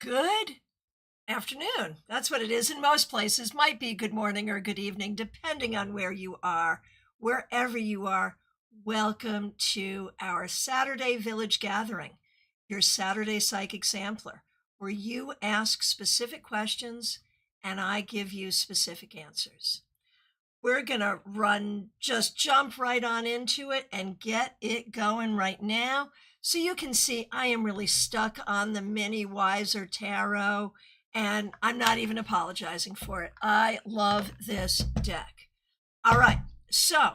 Good afternoon. That's what it is in most places. Might be good morning or good evening, depending on where you are. Wherever you are, welcome to our Saturday Village Gathering, your Saturday Psychic Sampler, where you ask specific questions and I give you specific answers. We're going to just jump right on into it and get it going right now. So you can see I am really stuck on the Mini Wiser Tarot, and I'm not even apologizing for it. I love this deck. All right, so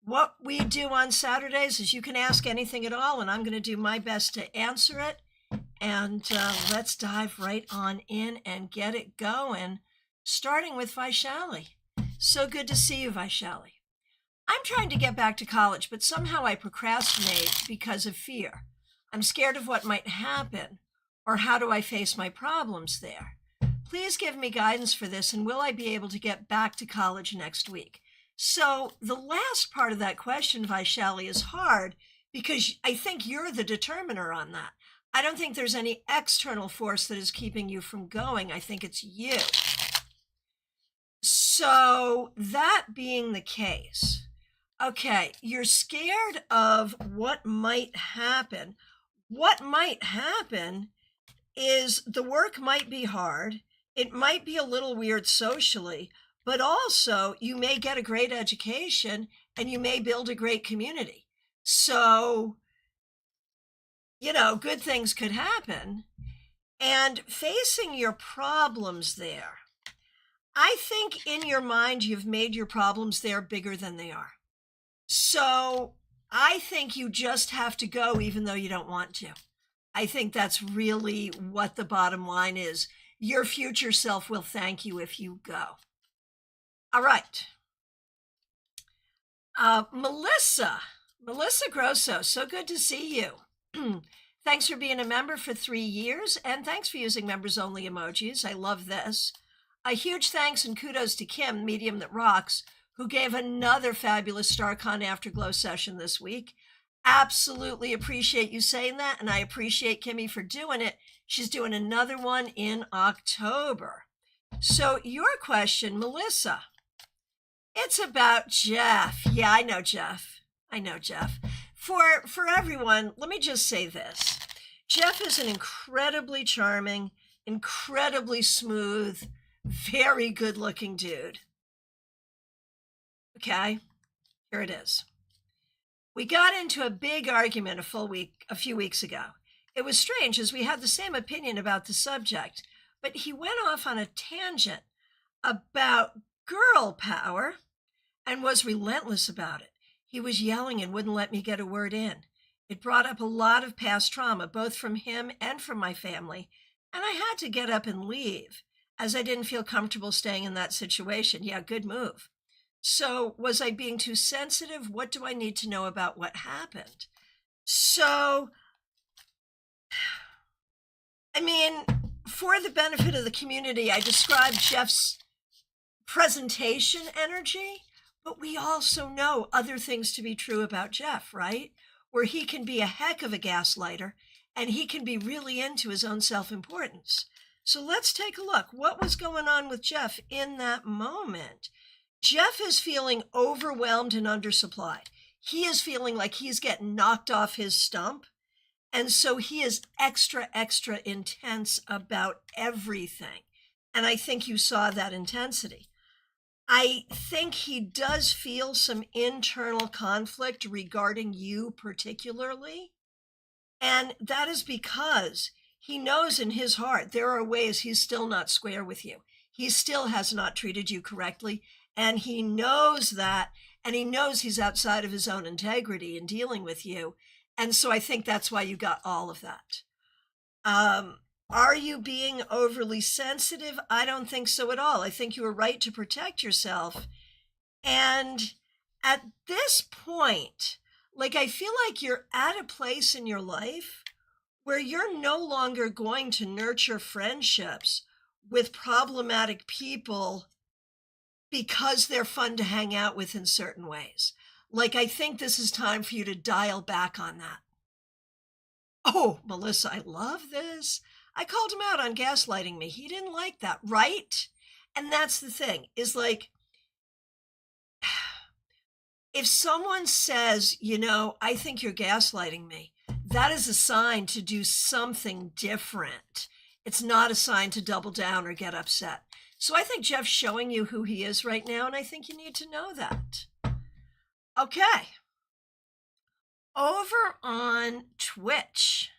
what we do on Saturdays is you can ask anything at all, and I'm going to do my best to answer it. And let's dive right on in and get it going, starting with Vaishali. So good to see you, Vaishali. I'm trying to get back to college, but somehow I procrastinate because of fear. I'm scared of what might happen, or how do I face my problems there? Please give me guidance for this, and will I be able to get back to college next week? So the last part of that question, Vaishali, is hard because I think you're the determiner on that. I don't think there's any external force that is keeping you from going. I think it's you. So that being the case, okay, you're scared of what might happen. What might happen is the work might be hard. It might be a little weird socially, but also you may get a great education and you may build a great community. So, good things could happen. And facing your problems there, I think in your mind, you've made your problems there bigger than they are. So I think you just have to go even though you don't want to. I think that's really what the bottom line is. Your future self will thank you if you go. All right. Melissa Grosso, so good to see you. Thanks for being a member for 3 years, and thanks for using members-only emojis. I love this. A huge thanks and kudos to Kim, Medium That Rocks, who gave another fabulous StaarCon AfterGlow session this week. Absolutely appreciate you saying that, and I appreciate Kimmy for doing it. She's doing another one in October. So your question, Melissa, it's about Jeff. Yeah, I know Jeff. For everyone, let me just say this. Jeff is an incredibly charming, incredibly smooth, very good-looking dude. Okay, here it is. We got into a big argument a few weeks ago. It was strange as we had the same opinion about the subject, but he went off on a tangent about girl power and was relentless about it. He was yelling and wouldn't let me get a word in. It brought up a lot of past trauma, both from him and from my family, and I had to get up and leave, as I didn't feel comfortable staying in that situation. Yeah, good move. So was I being too sensitive? What do I need to know about what happened? So, for the benefit of the community, I described Jeff's presentation energy, but we also know other things to be true about Jeff, right? Where he can be a heck of a gaslighter and he can be really into his own self-importance. So let's take a look. What was going on with Jeff in that moment? Jeff is feeling overwhelmed and undersupplied. He is feeling like he's getting knocked off his stump. And so he is extra intense about everything. And I think you saw that intensity. I think he does feel some internal conflict regarding you particularly. And that is because he knows in his heart there are ways he's still not square with you. He still has not treated you correctly. And he knows that, and he knows he's outside of his own integrity in dealing with you. And so I think that's why you got all of that. Are you being overly sensitive? I don't think so at all. I think you were right to protect yourself. And at this point, I feel like you're at a place in your life where you're no longer going to nurture friendships with problematic people because they're fun to hang out with in certain ways. I think this is time for you to dial back on that. Oh, Melissa, I love this. I called him out on gaslighting me. He didn't like that, right? And that's the thing, is like, if someone says, I think you're gaslighting me, that is a sign to do something different. It's not a sign to double down or get upset. So I think Jeff's showing you who he is right now, and I think you need to know that. Okay. Over on Twitch.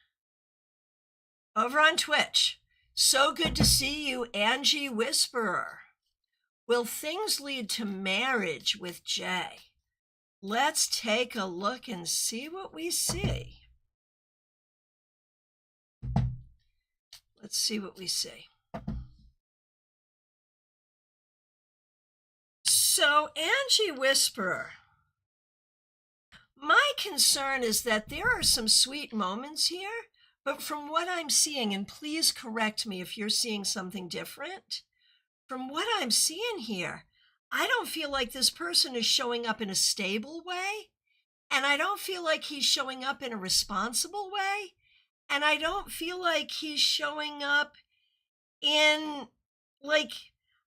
So good to see you, Angie Whisperer. Will things lead to marriage with Jay? Let's take a look and see what we see. Let's see what we see. So, Angie Whisperer, my concern is that there are some sweet moments here, but from what I'm seeing, and please correct me if you're seeing something different, from what I'm seeing here, I don't feel like this person is showing up in a stable way, and I don't feel like he's showing up in a responsible way, and I don't feel like he's showing up in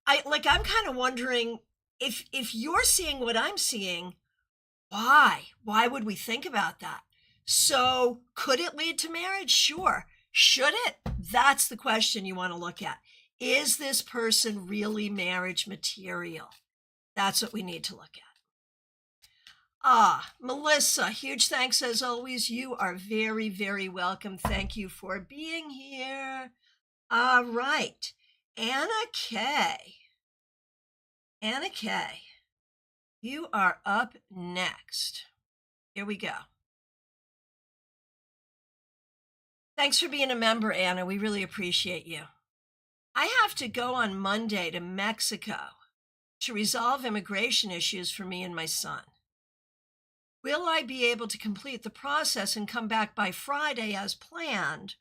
I'm kind of wondering if you're seeing what I'm seeing, why would we think about that? So could it lead to marriage? Sure. Should it? That's the question you want to look at. Is this person really marriage material? That's what we need to look at. Melissa, huge thanks as always. You are very, very welcome. Thank you for being here. All right. Anna K. You are up next. Here we go. Thanks for being a member, Anna. We really appreciate you. I have to go on Monday to Mexico to resolve immigration issues for me and my son. Will I be able to complete the process and come back by Friday as planned?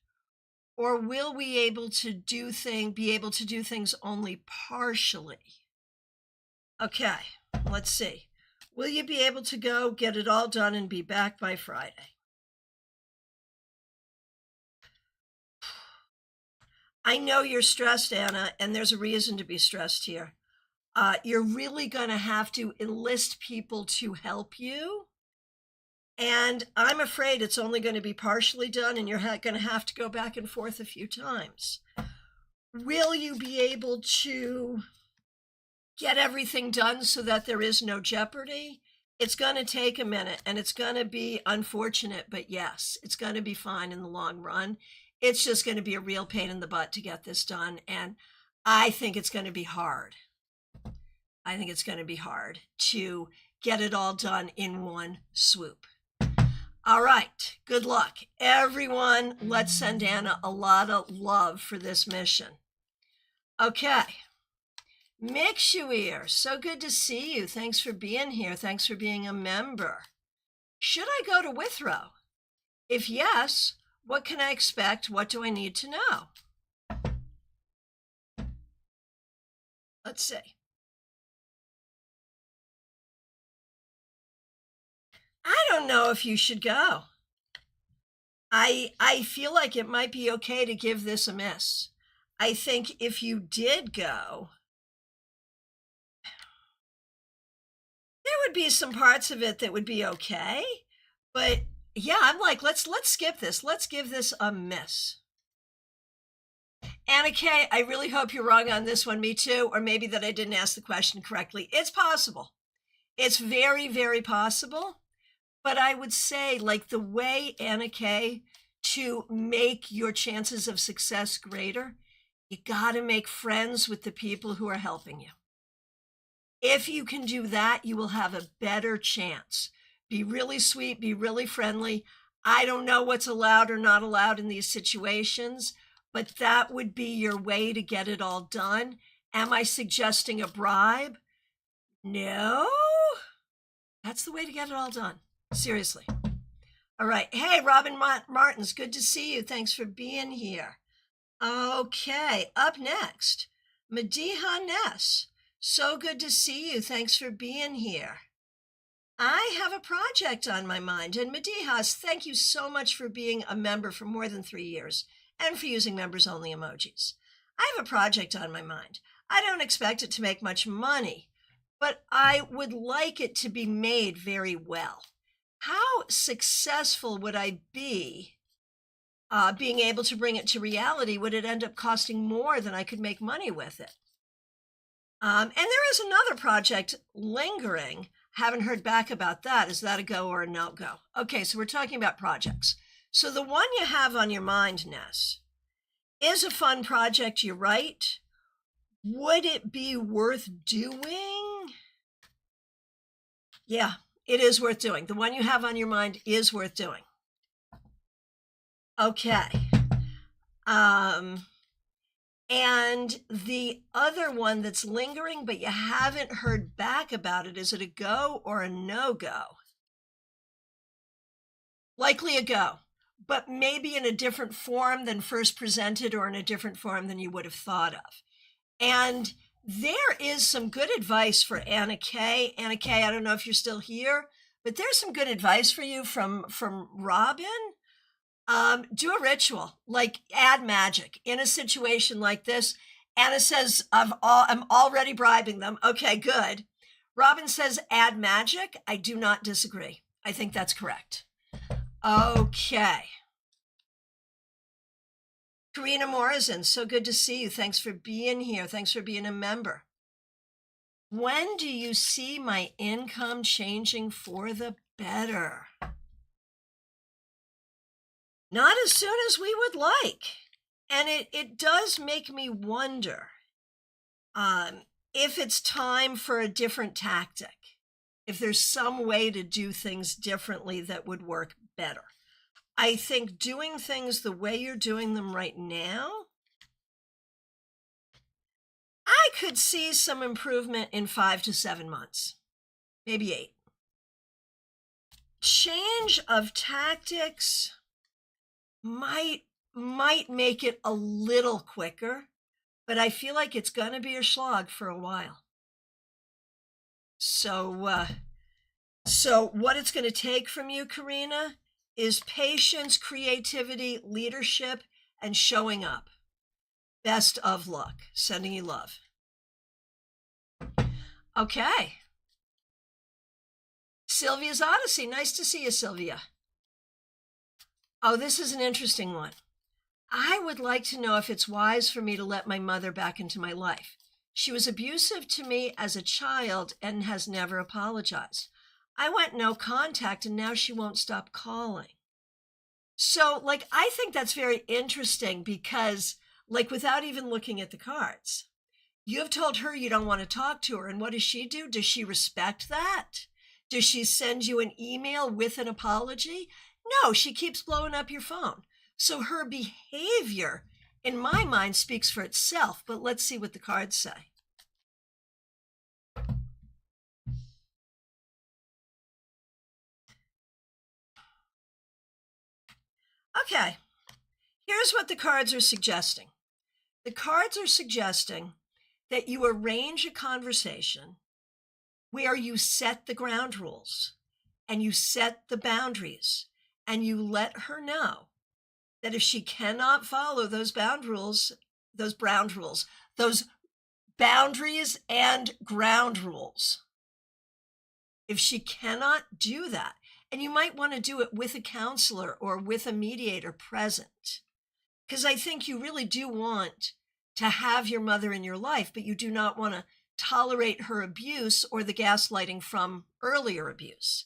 Or will we be able to do things only partially? Okay, let's see. Will you be able to go, get it all done, and be back by Friday? I know you're stressed, Anna, and there's a reason to be stressed here. You're really going to have to enlist people to help you. And I'm afraid it's only going to be partially done, and you're going to have to go back and forth a few times. Will you be able to get everything done so that there is no jeopardy? It's going to take a minute, and it's going to be unfortunate, but yes, it's going to be fine in the long run. It's just going to be a real pain in the butt to get this done, and I think it's going to be hard. I think it's going to be hard to get it all done in one swoop. All right, good luck. Everyone, let's send Anna a lot of love for this mission. Okay. Mixuir, so good to see you. Thanks for being here. Thanks for being a member. Should I go to Withrow? If yes, what can I expect? What do I need to know? Let's see. I don't know if you should go. I feel like it might be okay to give this a miss. I think if you did go, there would be some parts of it that would be okay. But yeah, I'm like, let's skip this. Let's give this a miss. Anna K, I really hope you're wrong on this one. Me too. Or maybe that I didn't ask the question correctly. It's possible. It's very, very possible. But I would say, like, the way, Anna K, to make your chances of success greater, you got to make friends with the people who are helping you. If you can do that, you will have a better chance. Be really sweet, be really friendly. I don't know what's allowed or not allowed in these situations, but that would be your way to get it all done. Am I suggesting a bribe? No. That's the way to get it all done. Seriously. All right. Hey, Robin Martins, good to see you. Thanks for being here. Okay. Up next, Mediha Ness. So good to see you. Thanks for being here. I have a project on my mind. And Medihas, thank you so much for being a member for more than 3 years. and for using members-only emojis. I have a project on my mind. I don't expect it to make much money, but I would like it to be made very well. How successful would I be being able to bring it to reality? Would it end up costing more than I could make money with it? And there is another project lingering. Haven't heard back about that. Is that a go or a no-go? Okay, so we're talking about projects. So the one you have on your mind, Ness, is a fun project, you're right. Would it be worth doing? Yeah, it is worth doing. The one you have on your mind is worth doing. Okay. And the other one that's lingering, but you haven't heard back about it, is it a go or a no-go? Likely a go, but maybe in a different form than first presented, or in a different form than you would have thought of. And there is some good advice for Anna Kay. Anna Kay, I don't know if you're still here, but there's some good advice for you from Robin. Do a ritual, like add magic in a situation like this. Anna says, I'm already bribing them. Okay, good. Robin says, add magic. I do not disagree. I think that's correct. Okay. Karina Morrison, so good to see you. Thanks for being here. Thanks for being a member. When do you see my income changing for the better? Not as soon as we would like. And it does make me wonder if it's time for a different tactic, if there's some way to do things differently that would work better. I think doing things the way you're doing them right now, I could see some improvement in 5 to 7 months, maybe 8. Change of tactics might make it a little quicker, but I feel like it's going to be a slog for a while. So what it's going to take from you, Karina, is patience, creativity, leadership, and showing up. Best of luck. Sending you love. Okay. Sylvia's Odyssey. Nice to see you, Sylvia. Oh, this is an interesting one. I would like to know if it's wise for me to let my mother back into my life. She was abusive to me as a child and has never apologized. I went no contact and now she won't stop calling. So, I think that's very interesting because, without even looking at the cards, you've told her you don't want to talk to her. And what does she do? Does she respect that? Does she send you an email with an apology? No, she keeps blowing up your phone. So her behavior, in my mind, speaks for itself. But let's see what the cards say. Okay, here's what the cards are suggesting. The cards are suggesting that you arrange a conversation where you set the ground rules and you set the boundaries and you let her know that if she cannot follow those boundaries and ground rules, if she cannot do that, and you might want to do it with a counselor or with a mediator present, because I think you really do want to have your mother in your life, but you do not want to tolerate her abuse or the gaslighting from earlier abuse.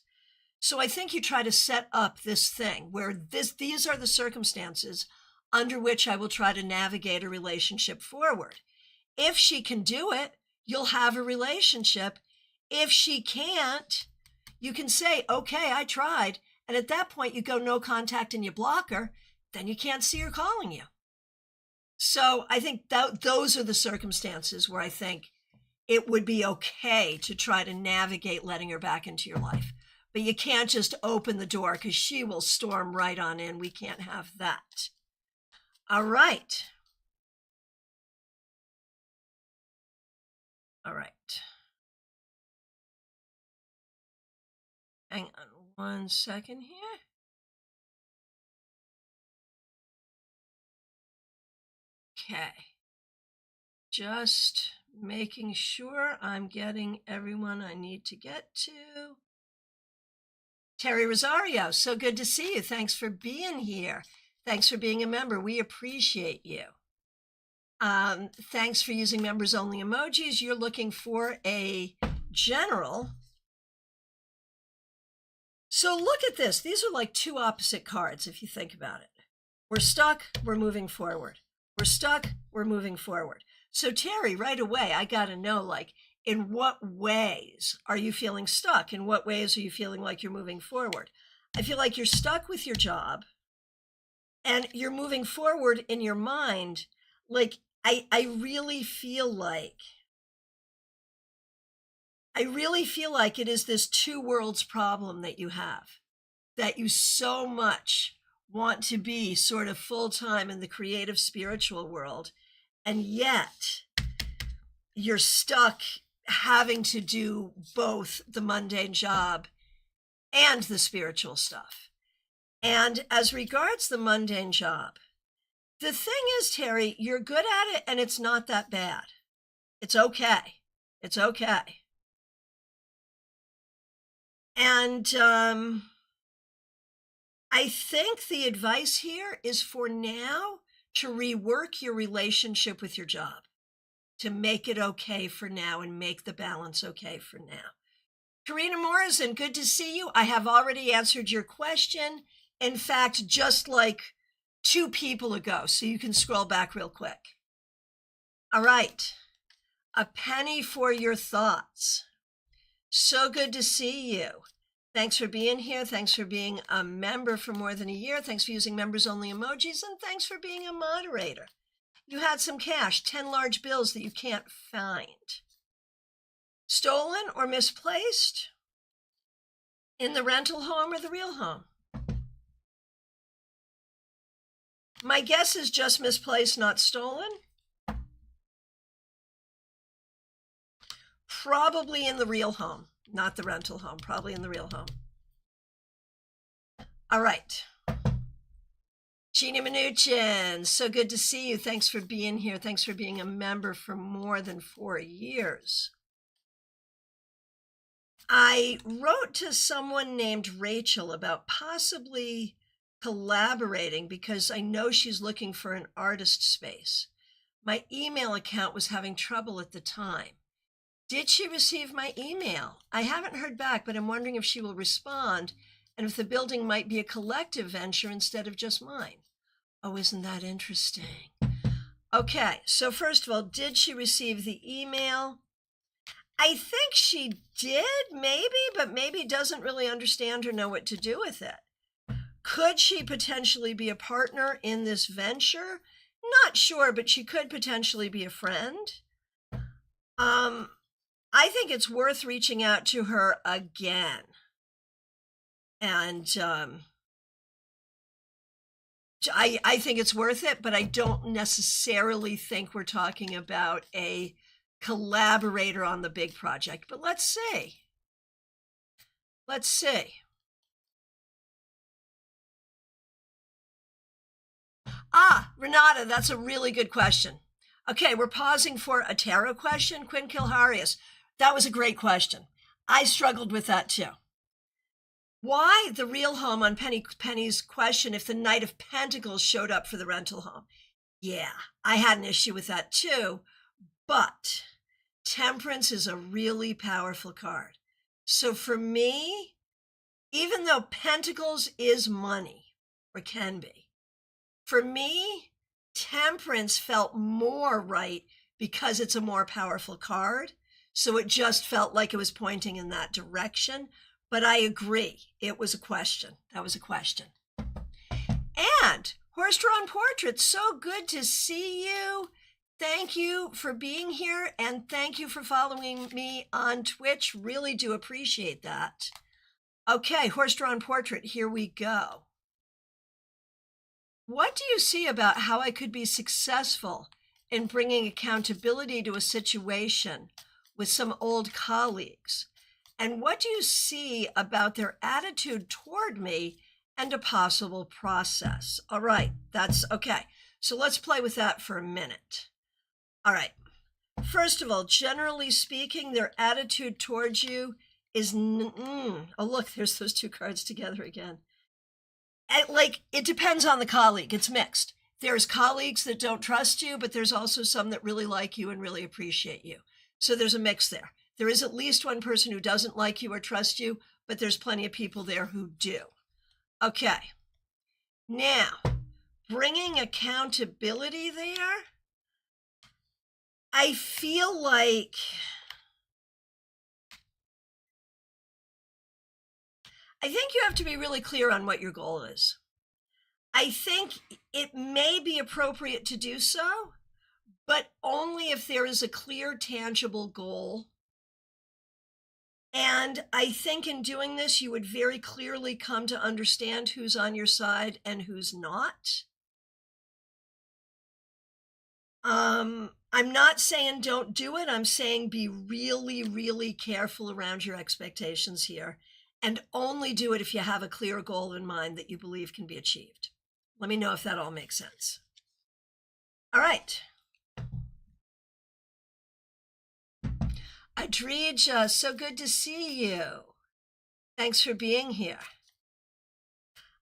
So I think you try to set up this thing where these are the circumstances under which I will try to navigate a relationship forward. If she can do it, you'll have a relationship. If she can't, you can say, okay, I tried. And at that point, you go no contact and you block her. Then you can't see her calling you. So I think those are the circumstances where I think it would be okay to try to navigate letting her back into your life. But you can't just open the door because she will storm right on in. We can't have that. All right. All right. Hang on 1 second here. Okay. Just making sure I'm getting everyone I need to get to. Terry Rosario, so good to see you. Thanks for being here. Thanks for being a member. We appreciate you. Thanks for using members only emojis. You're looking for a general. So look at this. These are like two opposite cards if you think about it. We're stuck, we're moving forward. We're stuck, we're moving forward. So Terry, right away, I got to know, like, in what ways are you feeling stuck? In what ways are you feeling like you're moving forward? I feel like you're stuck with your job and you're moving forward in your mind. Like, I really feel like it is this two worlds problem that you have, that you so much want to be sort of full-time in the creative spiritual world, and yet you're stuck having to do both the mundane job and the spiritual stuff. And as regards the mundane job, the thing is, Terry, you're good at it and it's not that bad. It's okay. It's okay. And I think the advice here is for now to rework your relationship with your job, to make it okay for now and make the balance okay for now. Karina Morrison, good to see you. I have already answered your question. In fact, just like 2 people ago, so you can scroll back real quick. All right, a penny for your thoughts. So good to see you. Thanks for being here. Thanks for being a member for more than a year. Thanks for using members only emojis, and thanks for being a moderator. You had some cash, 10 large bills that you can't find. Stolen or misplaced in the rental home or the real home? My guess is just misplaced, not stolen. Probably in the real home, not the rental home, probably in the real home. All right. Jeannie Mnuchin, so good to see you. Thanks for being here. Thanks for being a member for more than 4 years. I wrote to someone named Rachel about possibly collaborating because I know she's looking for an artist space. My email account was having trouble at the time. Did she receive my email? I haven't heard back, but I'm wondering if she will respond and if the building might be a collective venture instead of just mine. Oh, isn't that interesting? Okay, so first of all, did she receive the email? I think she did, maybe, but maybe doesn't really understand or know what to do with it. Could she potentially be a partner in this venture? Not sure, but she could potentially be a friend. I think it's worth reaching out to her again. And I think it's worth it, but I don't necessarily think we're talking about a collaborator on the big project. But let's see. Let's see. Renata, that's a really good question. Okay, we're pausing for a tarot question. Quinn Kilharius, that was a great question. I struggled with that too. Why the real home on Penny's question if the Knight of Pentacles showed up for the rental home? Yeah, I had an issue with that too, but Temperance is a really powerful card. So for me, even though Pentacles is money, or can be, for me, Temperance felt more right because it's a more powerful card. So it just felt like it was pointing in that direction. But I agree, it was a question. That was a question. And Horse-Drawn Portrait, so good to see you. Thank you for being here, and thank you for following me on Twitch. Really do appreciate that. Okay, Horse-Drawn Portrait, here we go. What do you see about how I could be successful in bringing accountability to a situation with some old colleagues? And what do you see about their attitude toward me and a possible process? All right, that's okay. So let's play with that for a minute. All right. First of all, generally speaking, their attitude towards you is, oh, look, there's those two cards together again. It depends on the colleague. It's mixed. There's colleagues that don't trust you, but there's also some that really like you and really appreciate you. So there's a mix there. There is at least one person who doesn't like you or trust you, but there's plenty of people there who do. Okay. Now, bringing accountability there, I feel like I think you have to be really clear on what your goal is. I think it may be appropriate to do so, but only if there is a clear, tangible goal. And I think in doing this, you would very clearly come to understand who's on your side and who's not. I'm not saying don't do it. I'm saying be really, really careful around your expectations here, and only do it if you have a clear goal in mind that you believe can be achieved. Let me know if that all makes sense. All right. Adrija, so good to see you. Thanks for being here.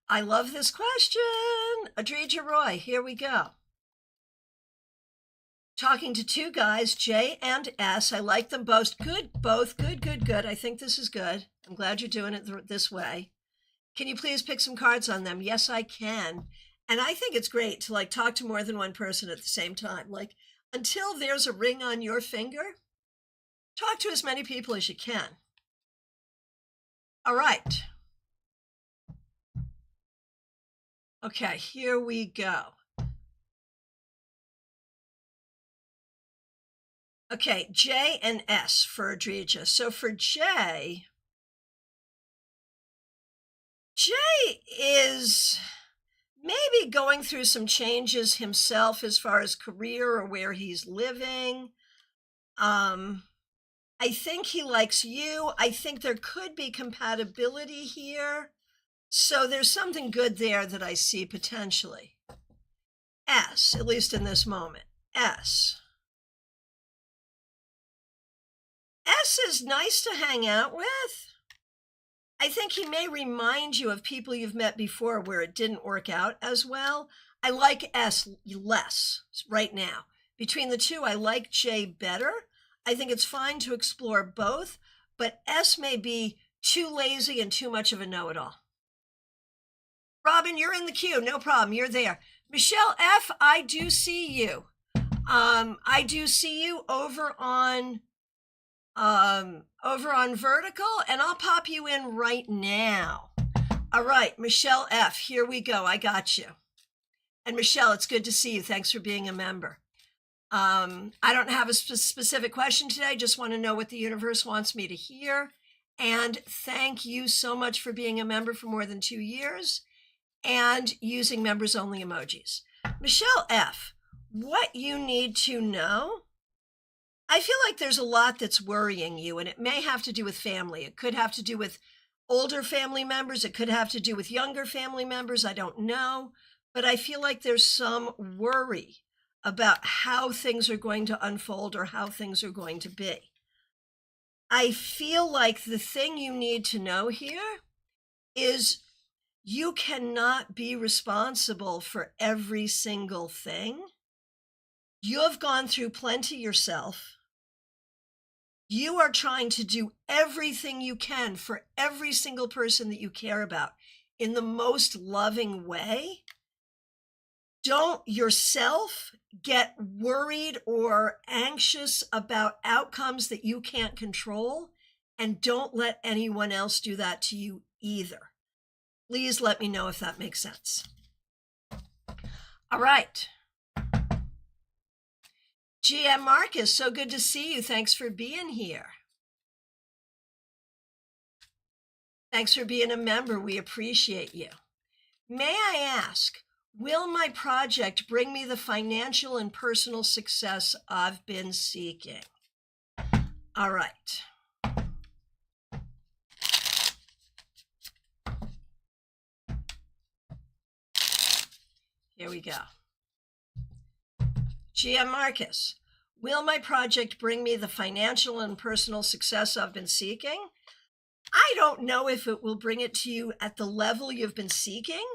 I love this question. Adrija Roy, here we go. Talking to two guys, J and S. I like them both. Good, both. Good, good, good. I think this is good. I'm glad you're doing it this way. Can you please pick some cards on them? Yes, I can. And I think it's great to talk to more than one person at the same time. Until there's a ring on your finger, talk to as many people as you can. All right. Okay, here we go. Okay, J and S for Adrija. So for J is maybe going through some changes himself as far as career or where he's living. I think he likes you. I think there could be compatibility here. So there's something good there that I see potentially. S, at least in this moment. S is nice to hang out with. I think he may remind you of people you've met before where it didn't work out as well. I like S less right now. Between the two, I like J better. I think it's fine to explore both, but S may be too lazy and too much of a know-it-all. Robin, you're in the queue. No problem. You're there. Michelle F., I do see you. I do see you over on Vertical, and I'll pop you in right now. All right, Michelle F., here we go. I got you. And Michelle, it's good to see you. Thanks for being a member. I don't have a specific question today. I just want to know what the universe wants me to hear. And thank you so much for being a member for more than 2 years and using members only emojis. Michelle F., what you need to know, I feel like there's a lot that's worrying you, and it may have to do with family. It could have to do with older family members. It could have to do with younger family members. I don't know, but I feel like there's some worry about how things are going to unfold or how things are going to be. I feel like the thing you need to know here is you cannot be responsible for every single thing. You have gone through plenty yourself. You are trying to do everything you can for every single person that you care about in the most loving way. Don't yourself get worried or anxious about outcomes that you can't control, and don't let anyone else do that to you either. Please let me know if that makes sense. All right. GM Marcus, so good to see you. Thanks for being here. Thanks for being a member. We appreciate you. May I ask, will my project bring me the financial and personal success I've been seeking? All right. Here we go. GM Marcus, will my project bring me the financial and personal success I've been seeking? I don't know if it will bring it to you at the level you've been seeking,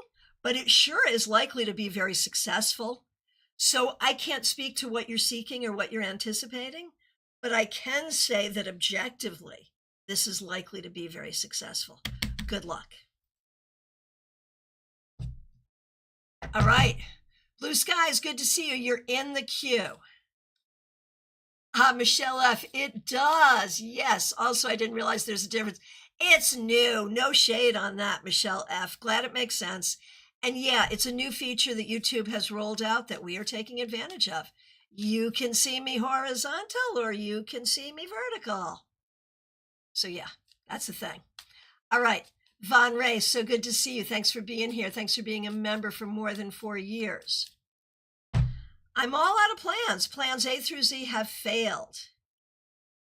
but it sure is likely to be very successful. So I can't speak to what you're seeking or what you're anticipating, but I can say that objectively, this is likely to be very successful. Good luck. All right. Blue skies, good to see you. You're in the queue. Michelle F., it does. Yes. Also, I didn't realize there's a difference. It's new. No shade on that, Michelle F. Glad it makes sense. And yeah, it's a new feature that YouTube has rolled out that we are taking advantage of. You can see me horizontal or you can see me vertical. So yeah, that's the thing. All right. Von Ray, so good to see you. Thanks for being here. Thanks for being a member for more than 4 years. I'm all out of plans. Plans A through Z have failed.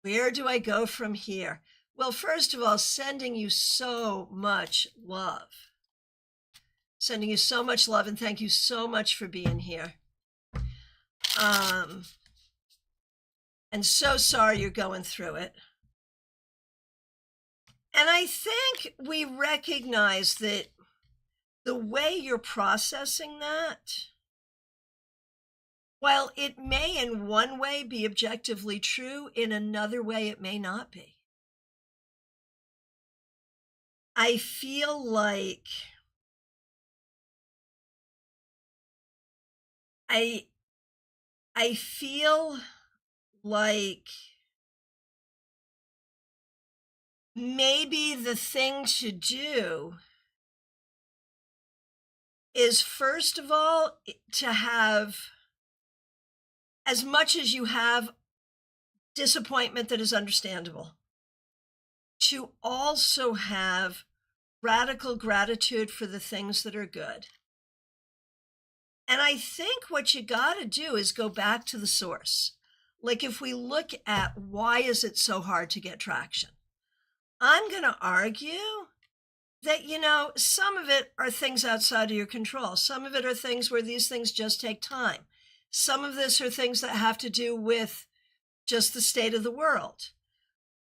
Where do I go from here? Well, first of all, sending you so much love. Sending you so much love, and thank you so much for being here. And so sorry you're going through it. And I think we recognize that the way you're processing that, while it may in one way be objectively true, in another way it may not be. I feel like I feel like maybe the thing to do is, first of all, to have, as much as you have disappointment that is understandable, to also have radical gratitude for the things that are good. And I think what you got to do is go back to the source. Like if we look at why is it so hard to get traction? I'm going to argue that, some of it are things outside of your control. Some of it are things where these things just take time. Some of this are things that have to do with just the state of the world.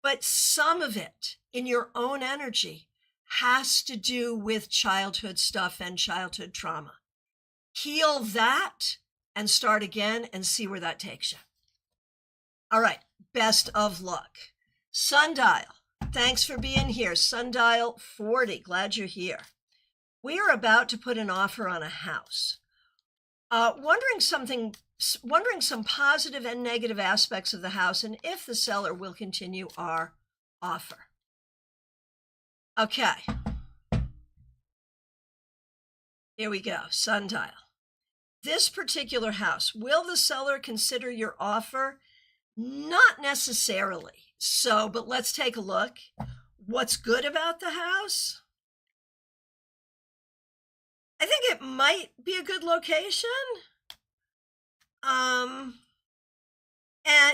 But some of it in your own energy has to do with childhood stuff and childhood trauma. Heal that and start again and see where that takes you. All right, best of luck. Sundial, thanks for being here. Sundial 40, glad you're here. We are about to put an offer on a house. Wondering some positive and negative aspects of the house and if the seller will continue our offer. Okay. Here we go, Sundial. This particular house, will the seller consider your offer? Not necessarily. So, but let's take a look. What's good about the house? I think it might be a good location. And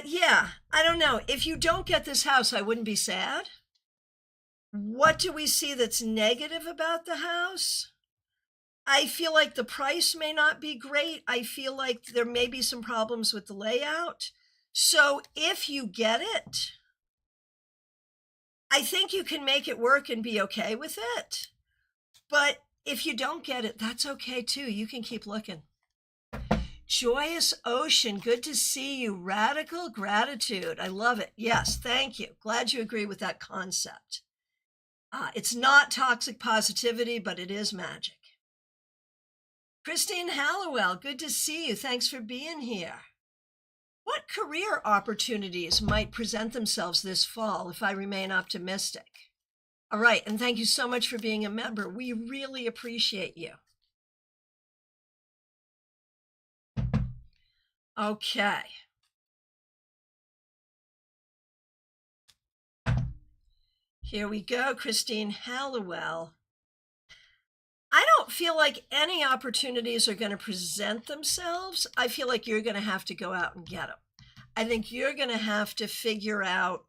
yeah, I don't know. If you don't get this house, I wouldn't be sad. What do we see that's negative about the house? I feel like the price may not be great. I feel like there may be some problems with the layout. So if you get it, I think you can make it work and be okay with it. But if you don't get it, that's okay too. You can keep looking. Joyous Ocean, good to see you. Radical gratitude. I love it. Yes, thank you. Glad you agree with that concept. It's not toxic positivity, but it is magic. Christine Hallowell, good to see you. Thanks for being here. What career opportunities might present themselves this fall if I remain optimistic? All right, and thank you so much for being a member. We really appreciate you. Okay. Here we go, Christine Hallowell. I don't feel like any opportunities are going to present themselves. I feel like you're going to have to go out and get them. I think you're going to have to figure out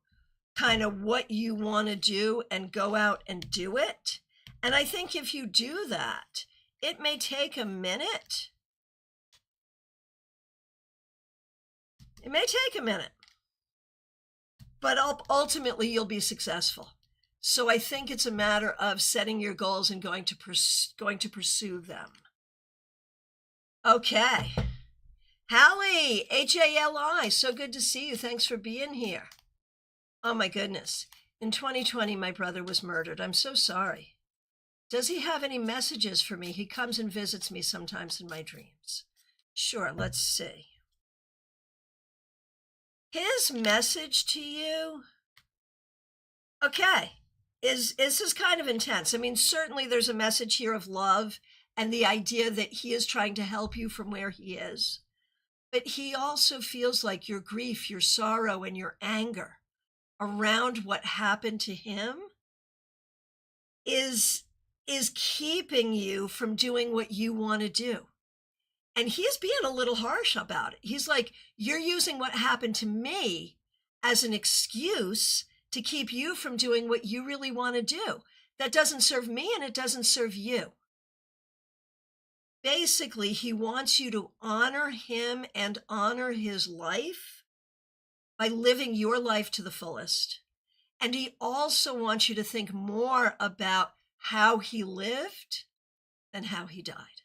kind of what you want to do and go out and do it. And I think if you do that, it may take a minute, It may take a minute, but ultimately you'll be successful. So I think it's a matter of setting your goals and going to pursue them. Okay. Hallie, Hali, so good to see you. Thanks for being here. Oh my goodness. In 2020, my brother was murdered. I'm so sorry. Does he have any messages for me? He comes and visits me sometimes in my dreams. Sure, let's see. His message to you, okay, is this kind of intense. I mean, certainly there's a message here of love and the idea that he is trying to help you from where he is. But he also feels like your grief, your sorrow, and your anger around what happened to him is keeping you from doing what you want to do. And he's being a little harsh about it. He's like, you're using what happened to me as an excuse to keep you from doing what you really want to do. That doesn't serve me and it doesn't serve you. Basically, he wants you to honor him and honor his life by living your life to the fullest. And he also wants you to think more about how he lived than how he died.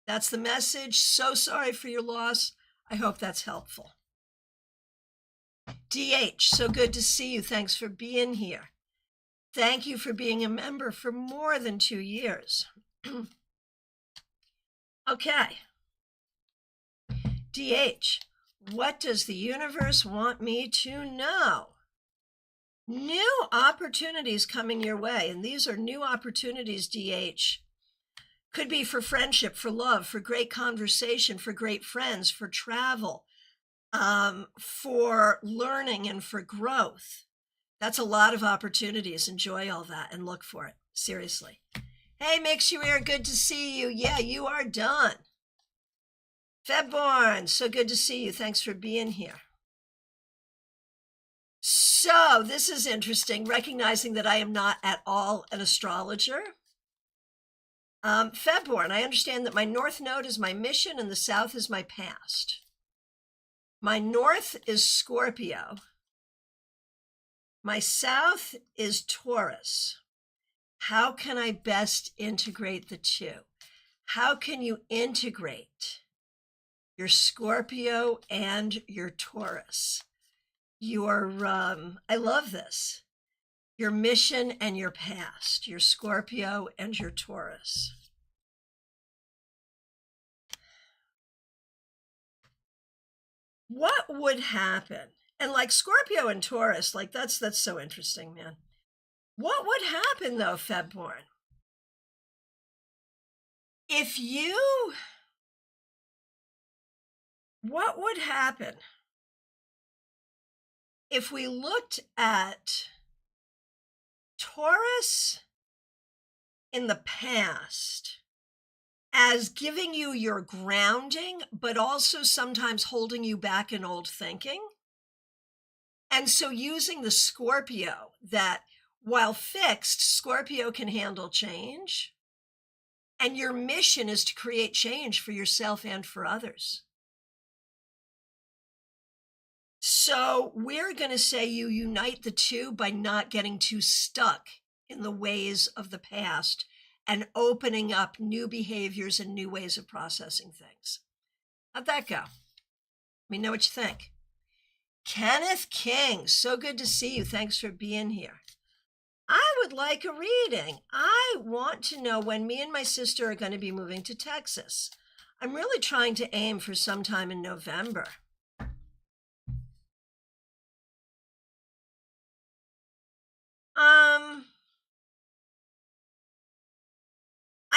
That's the message. So sorry for your loss. I hope that's helpful. DH, so good to see you. Thanks for being here. Thank you for being a member for more than 2 years. Okay. DH, what does the universe want me to know? New opportunities coming your way, and these are new opportunities, DH. Could be for friendship, for love, for great conversation, for great friends, for travel, for learning and for growth. That's a lot of opportunities. Enjoy all that and look for it. Seriously. Hey, Mix You Air, good to see you. Yeah, you are done. Febborn, so good to see you. Thanks for being here. So this is interesting, recognizing that I am not at all an astrologer. Febborn, I understand that my north node is my mission and the south is my past. My north is Scorpio. My south is Taurus. How can I best integrate the two? How can you integrate your Scorpio and your Taurus? I love this. Your mission and your past, your Scorpio and your Taurus. What would happen? And like Scorpio and Taurus, like that's so interesting, man. What would happen though, Febborn? What would happen if we looked at Taurus in the past as giving you your grounding, but also sometimes holding you back in old thinking? And so using the Scorpio, that while fixed, Scorpio can handle change. And your mission is to create change for yourself and for others. So we're going to say you unite the two by not getting too stuck in the ways of the past and opening up new behaviors and new ways of processing things. How'd that go? Let me know what you think. Kenneth King, so good to see you. Thanks for being here. I would like a reading. I want to know when me and my sister are going to be moving to Texas. I'm really trying to aim for sometime in November.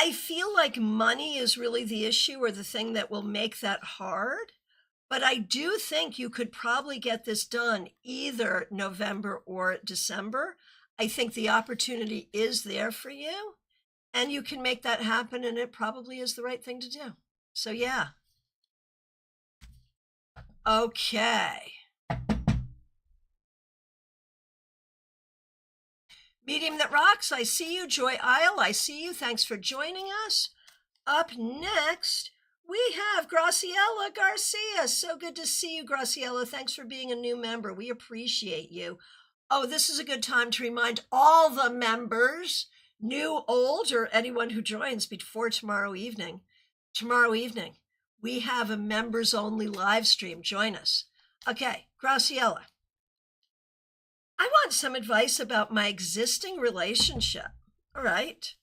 I feel like money is really the issue or the thing that will make that hard. But I do think you could probably get this done either November or December. I think the opportunity is there for you and you can make that happen, and it probably is the right thing to do. So yeah. Okay. Medium That Rocks, I see you. Joy Isle, I see you. Thanks for joining us. Up next, We have Graciela Garcia. So good to see you, Graciela. Thanks for being a new member. We appreciate you. Oh, this is a good time to remind all the members, new, old, or anyone who joins before tomorrow evening. Tomorrow evening, we have a members-only live stream. Join us. Okay, Graciela. I want some advice about my existing relationship. All right.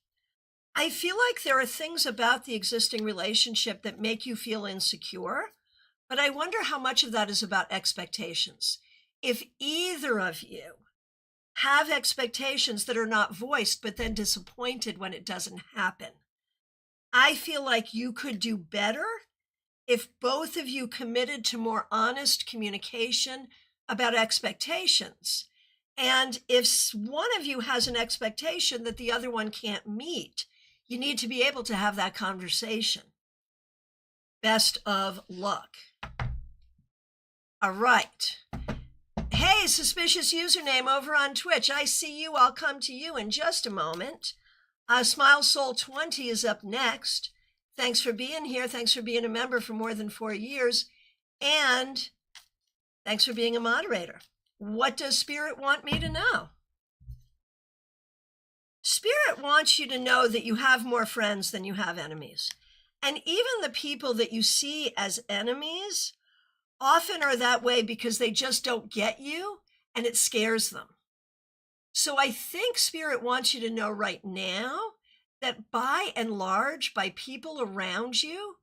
I feel like there are things about the existing relationship that make you feel insecure, but I wonder how much of that is about expectations. If either of you have expectations that are not voiced, but then disappointed when it doesn't happen, I feel like you could do better if both of you committed to more honest communication about expectations. And if one of you has an expectation that the other one can't meet, you need to be able to have that conversation. Best of luck. All right. Hey, suspicious username over on Twitch. I see you. I'll come to you in just a moment. Smile Soul 20 is up next. Thanks for being here. Thanks for being a member for more than 4 years. And thanks for being a moderator. What does Spirit want me to know? Spirit wants you to know that you have more friends than you have enemies. And even the people that you see as enemies often are that way because they just don't get you and it scares them. So I think Spirit wants you to know right now that by and large, by people around you,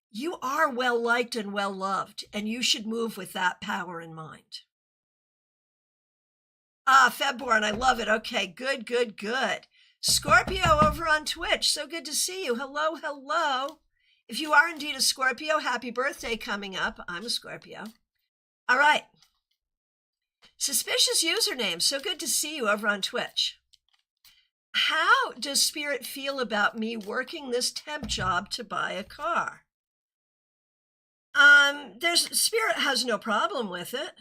you are well liked and well loved, and you should move with that power in mind. Febborn, I love it. Okay, good, good, good. Scorpio over on Twitch. So good to see you. Hello, hello. If you are indeed a Scorpio, happy birthday coming up. I'm a Scorpio. All right. Suspicious username. So good to see you over on Twitch. How does Spirit feel about me working this temp job to buy a car? Spirit has no problem with it.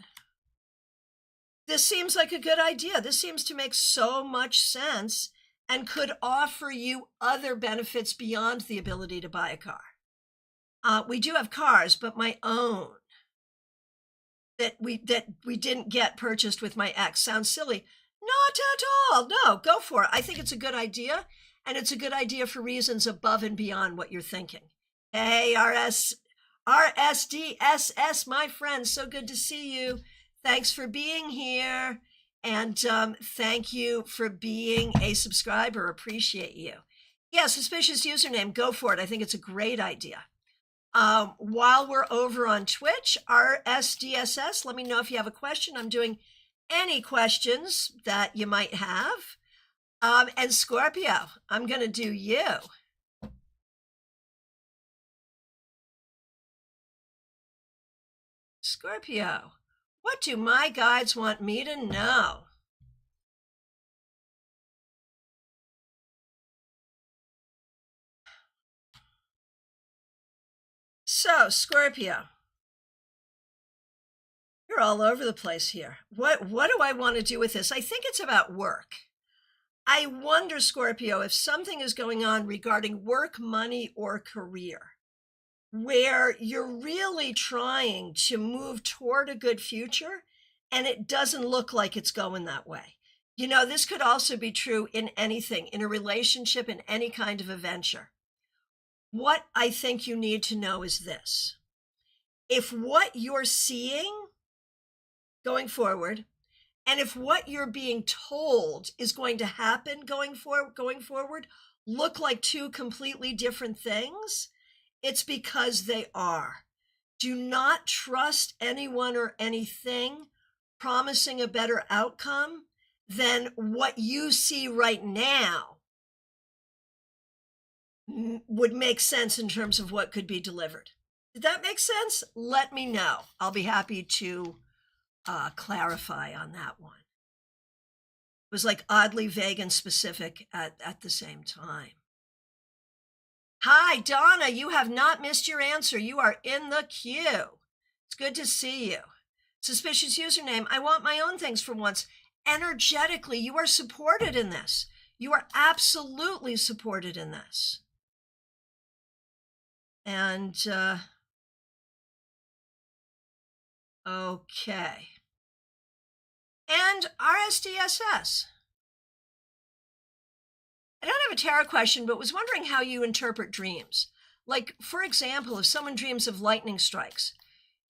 This seems like a good idea. This seems to make so much sense and could offer you other benefits beyond the ability to buy a car. We do have cars, but my own that we didn't get purchased with my ex. Sounds silly. Not at all. No, go for it. I think it's a good idea, and it's a good idea for reasons above and beyond what you're thinking. Hey, RSDSS, my friend, so good to see you. Thanks for being here. And thank you for being a subscriber. Appreciate you. Yeah, suspicious username. Go for it. I think it's a great idea. While we're over on Twitch, RSDSS, let me know if you have a question. I'm doing any questions that you might have. And Scorpio, I'm going to do you. Scorpio, what do my guides want me to know? So, Scorpio, you're all over the place here. What do I want to do with this? I think it's about work. I wonder, Scorpio, if something is going on regarding work, money, or career, where you're really trying to move toward a good future, and it doesn't look like it's going that way. You know, this could also be true in anything, in a relationship, in any kind of a venture. What I think you need to know is this. If what you're seeing going forward, and if what you're being told is going to happen going forward, look like two completely different things, it's because they are. Do not trust anyone or anything promising a better outcome than what you see right now would make sense in terms of what could be delivered. Did that make sense? Let me know. I'll be happy to clarify on that one. It was like oddly vague and specific at the same time. Hi, Donna, you have not missed your answer. You are in the queue. It's good to see you. Suspicious username, I want my own things for once. Energetically, you are supported in this. You are absolutely supported in this. And, okay. And RSDSS. I don't have a tarot question, but was wondering how you interpret dreams. Like, for example, if someone dreams of lightning strikes,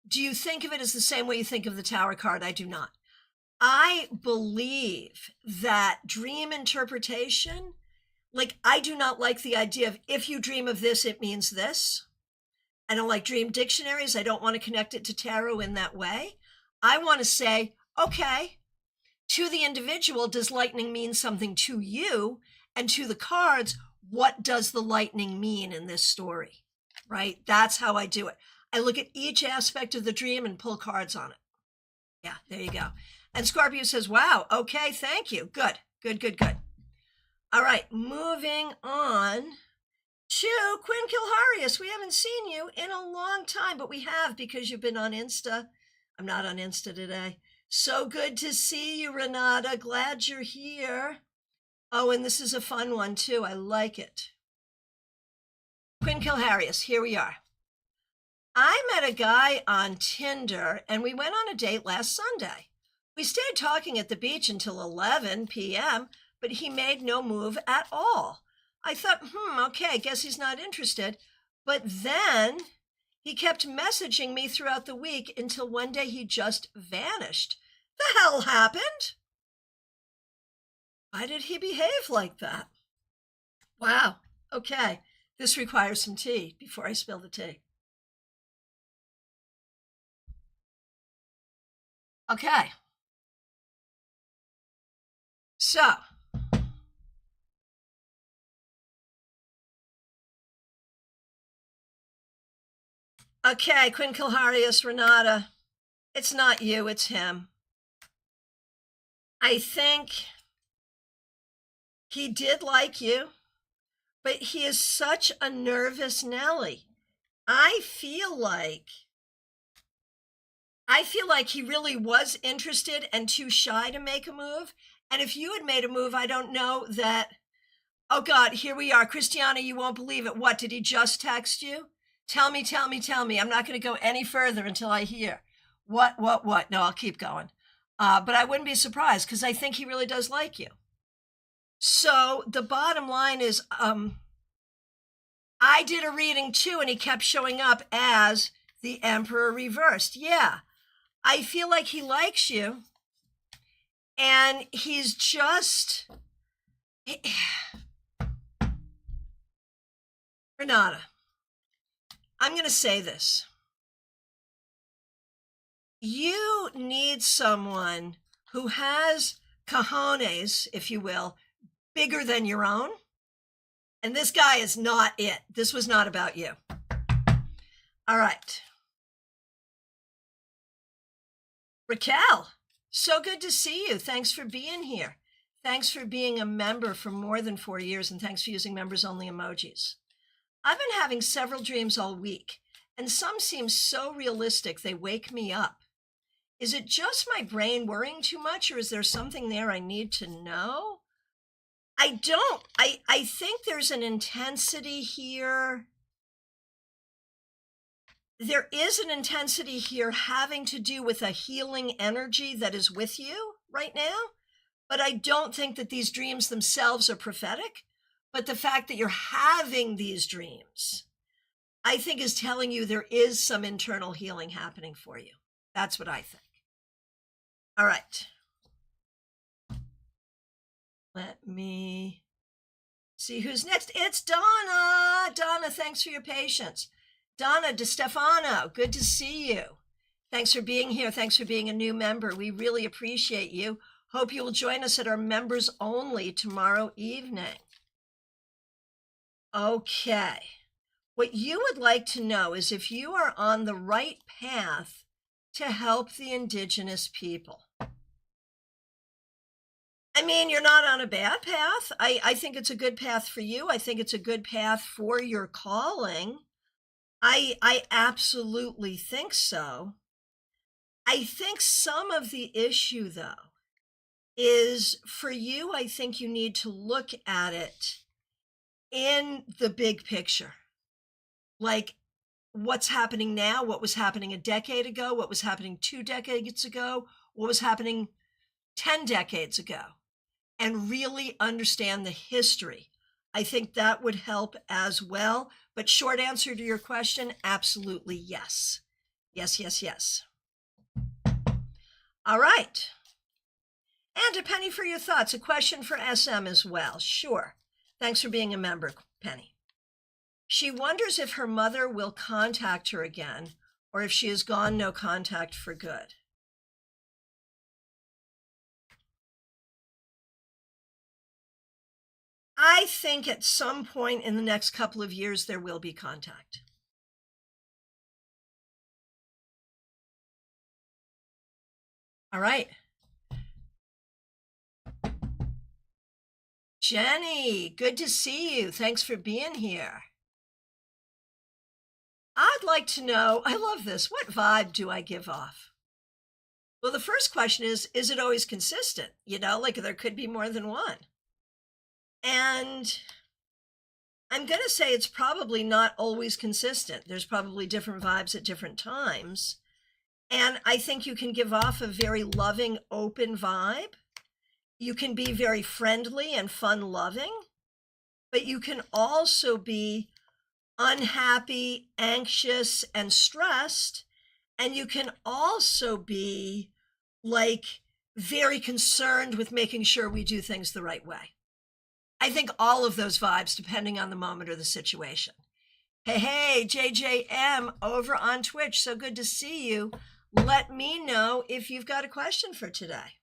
do you think of it as the same way you think of the Tower card? I do not. I believe that dream interpretation, like, I do not like the idea of if you dream of this, it means this. I don't like dream dictionaries. I don't want to connect it to tarot in that way. I want to say, okay, to the individual, does lightning mean something to you? And to the cards, what does the lightning mean in this story? Right? That's how I do it. I look at each aspect of the dream and pull cards on it. Yeah, there you go. And Scorpio says, wow, okay, thank you. Good, good, good, good. All right, moving on to Quinn Kilharius. We haven't seen you in a long time, but we have because you've been on Insta. I'm not on Insta today. So good to see you, Renata. Glad you're here. Oh, and this is a fun one, too. I like it. Quinn Kilharius, here we are. I met a guy on Tinder, and we went on a date last Sunday. We stayed talking at the beach until 11 p.m., but he made no move at all. I thought, okay, guess he's not interested. But then he kept messaging me throughout the week until one day he just vanished. The hell happened? Why did he behave like that? Wow. Okay. This requires some tea before I spill the tea. Okay. So, okay, Quinn Kilharius, Renata, it's not you, it's him. I think he did like you, but he is such a nervous Nelly. I feel like he really was interested and too shy to make a move. And if you had made a move, I don't know that. Oh God, here we are. Christiana, you won't believe it. What, did he just text you? Tell me. I'm not going to go any further until I hear. What? No, I'll keep going. But I wouldn't be surprised because I think he really does like you. So the bottom line is, I did a reading too, and he kept showing up as the Emperor reversed. Yeah, I feel like he likes you, and he's just... Renata, I'm going to say this. You need someone who has cojones, if you will, bigger than your own. And this guy is not it. This was not about you. All right. Raquel, so good to see you. Thanks for being here. Thanks for being a member for more than 4 years, and thanks for using members-only emojis. I've been having several dreams all week, and some seem so realistic they wake me up. Is it just my brain worrying too much, or is there something there I need to know? I don't. I think there's an intensity here. There is an intensity here having to do with a healing energy that is with you right now. But I don't think that these dreams themselves are prophetic. But the fact that you're having these dreams, I think, is telling you there is some internal healing happening for you. That's what I think. All right. Let me see who's next. It's Donna. Donna, thanks for your patience. Donna DeStefano, good to see you. Thanks for being here. Thanks for being a new member. We really appreciate you. Hope you will join us at our members only tomorrow evening. Okay. What you would like to know is if you are on the right path to help the indigenous people. I mean, you're not on a bad path. I think it's a good path for you. I think it's a good path for your calling. I absolutely think so. I think some of the issue, though, is for you, I think you need to look at it in the big picture. Like, what's happening now, what was happening a decade ago, what was happening 2 decades ago, what was happening 10 decades ago, and really understand the history. I think that would help as well. But short answer to your question, absolutely yes. Yes, yes, yes. All right. And a penny for your thoughts. A question for SM as well. Sure. Thanks for being a member, Penny. She wonders if her mother will contact her again or if she has gone no contact for good. I think at some point in the next couple of years, there will be contact. All right. Jenny, good to see you. Thanks for being here. I'd like to know, I love this, what vibe do I give off? Well, the first question is it always consistent? You know, like there could be more than one. And I'm going to say it's probably not always consistent. There's probably different vibes at different times. And I think you can give off a very loving, open vibe. You can be very friendly and fun-loving, but you can also be unhappy, anxious, and stressed. And you can also be like very concerned with making sure we do things the right way. I think all of those vibes, depending on the moment or the situation. Hey, JJM over on Twitch. So good to see you. Let me know if you've got a question for today.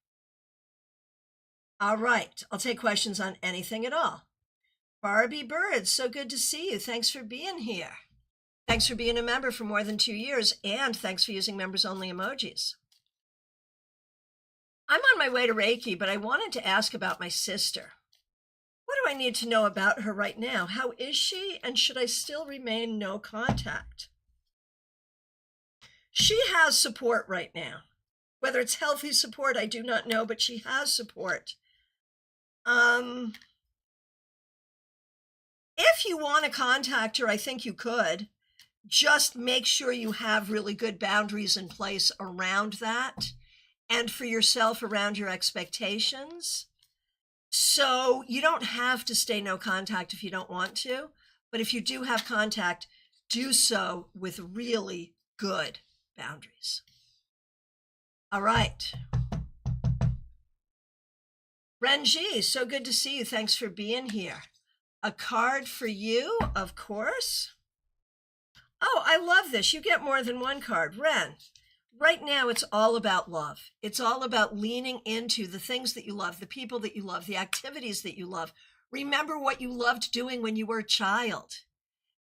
All right. I'll take questions on anything at all. Barbie Bird, so good to see you. Thanks for being here. Thanks for being a member for more than 2 years, and thanks for using members-only emojis. I'm on my way to Reiki, but I wanted to ask about my sister. What do I need to know about her right now? How is she, and should I still remain no contact? She has support right now. Whether it's healthy support, I do not know, but she has support. If you want to contact her, I think you could. Just make sure you have really good boundaries in place around that and for yourself around your expectations. So you don't have to stay no contact if you don't want to, but if you do have contact, do so with really good boundaries. All right. Renji, so good to see you. Thanks for being here. A card for you, of course. Oh, I love this. You get more than one card. Ren, right now it's all about love. It's all about leaning into the things that you love, the people that you love, the activities that you love. Remember what you loved doing when you were a child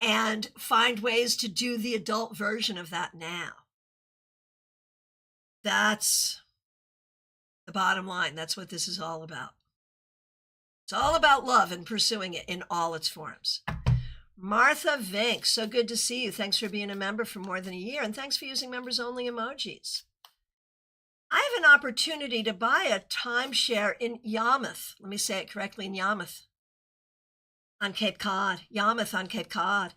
and find ways to do the adult version of that now. That's the bottom line. That's what this is all about. It's all about love and pursuing it in all its forms. Martha Vink, so good to see you. Thanks for being a member for more than a year, and thanks for using members-only emojis. I have an opportunity to buy a timeshare in Yarmouth. Let me say it correctly, in Yarmouth on Cape Cod. Yarmouth on Cape Cod.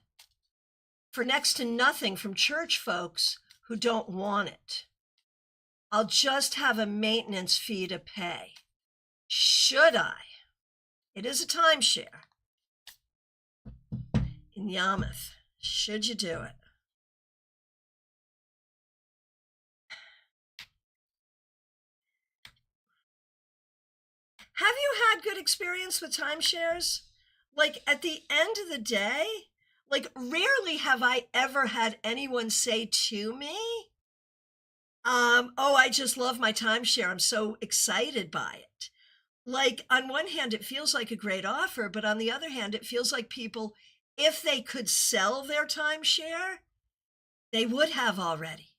For next to nothing from church folks who don't want it. I'll just have a maintenance fee to pay. Should I? It is a timeshare in Yarmouth. Should you do it? Have you had good experience with timeshares? Like at the end of the day, like rarely have I ever had anyone say to me, oh, I just love my timeshare. I'm so excited by it. Like on one hand, it feels like a great offer, but on the other hand, it feels like people, if they could sell their timeshare, they would have already.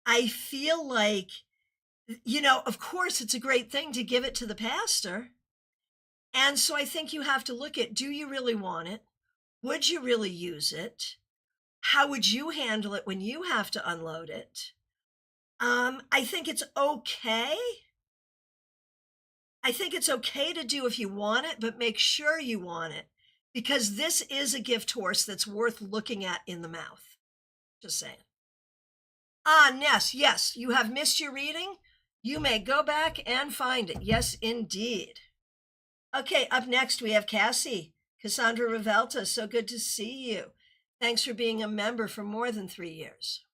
I feel like, you know, of course, it's a great thing to give it to the pastor. And so I think you have to look at, do you really want it? Would you really use it? How would you handle it when you have to unload it? I think it's okay. I think it's okay to do if you want it, but make sure you want it, because this is a gift horse that's worth looking at in the mouth. Just saying. Ah, Ness, yes, you have missed your reading. You may go back and find it. Yes, indeed. Okay, up next we have Cassie. Cassandra Revelta, so good to see you. Thanks for being a member for more than 3 years.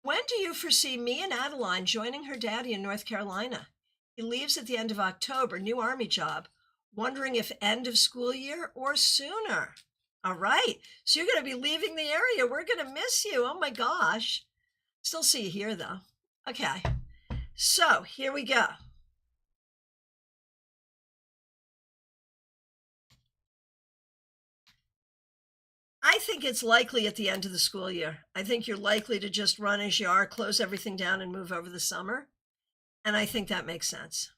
When do you foresee me and Adeline joining her daddy in North Carolina? He leaves at the end of October, new Army job. Wondering if end of school year or sooner. All right, so you're going to be leaving the area. We're going to miss you. Oh my gosh. Still see you here though. Okay, so here we go. I think it's likely at the end of the school year. I think you're likely to just run as you are, close everything down and move over the summer. And I think that makes sense.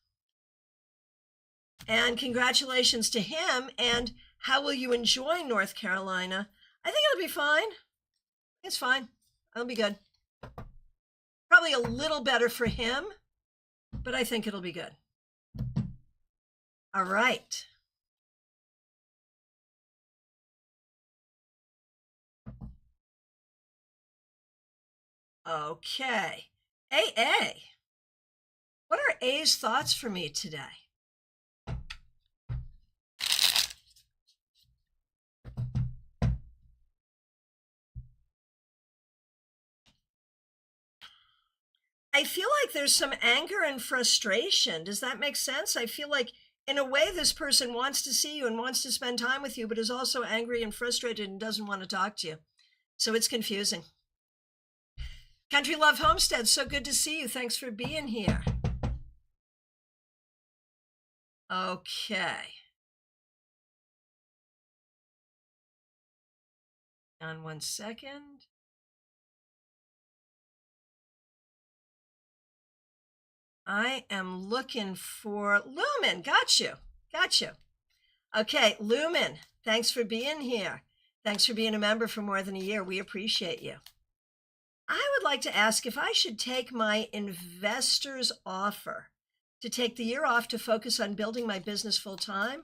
And congratulations to him. And how will you enjoy North Carolina? I think it'll be fine. It's fine. It'll be good. Probably a little better for him, but I think it'll be good. All right. Okay. AA. What are A's thoughts for me today? I feel like there's some anger and frustration. Does that make sense? I feel like in a way this person wants to see you and wants to spend time with you, but is also angry and frustrated and doesn't want to talk to you. So it's confusing. Country Love Homestead, so good to see you. Thanks for being here. Okay. On 1 second. I am looking for Lumen. Got you. Okay, Lumen, thanks for being here. Thanks for being a member for more than a year. We appreciate you. I would like to ask if I should take my investor's offer to take the year off to focus on building my business full time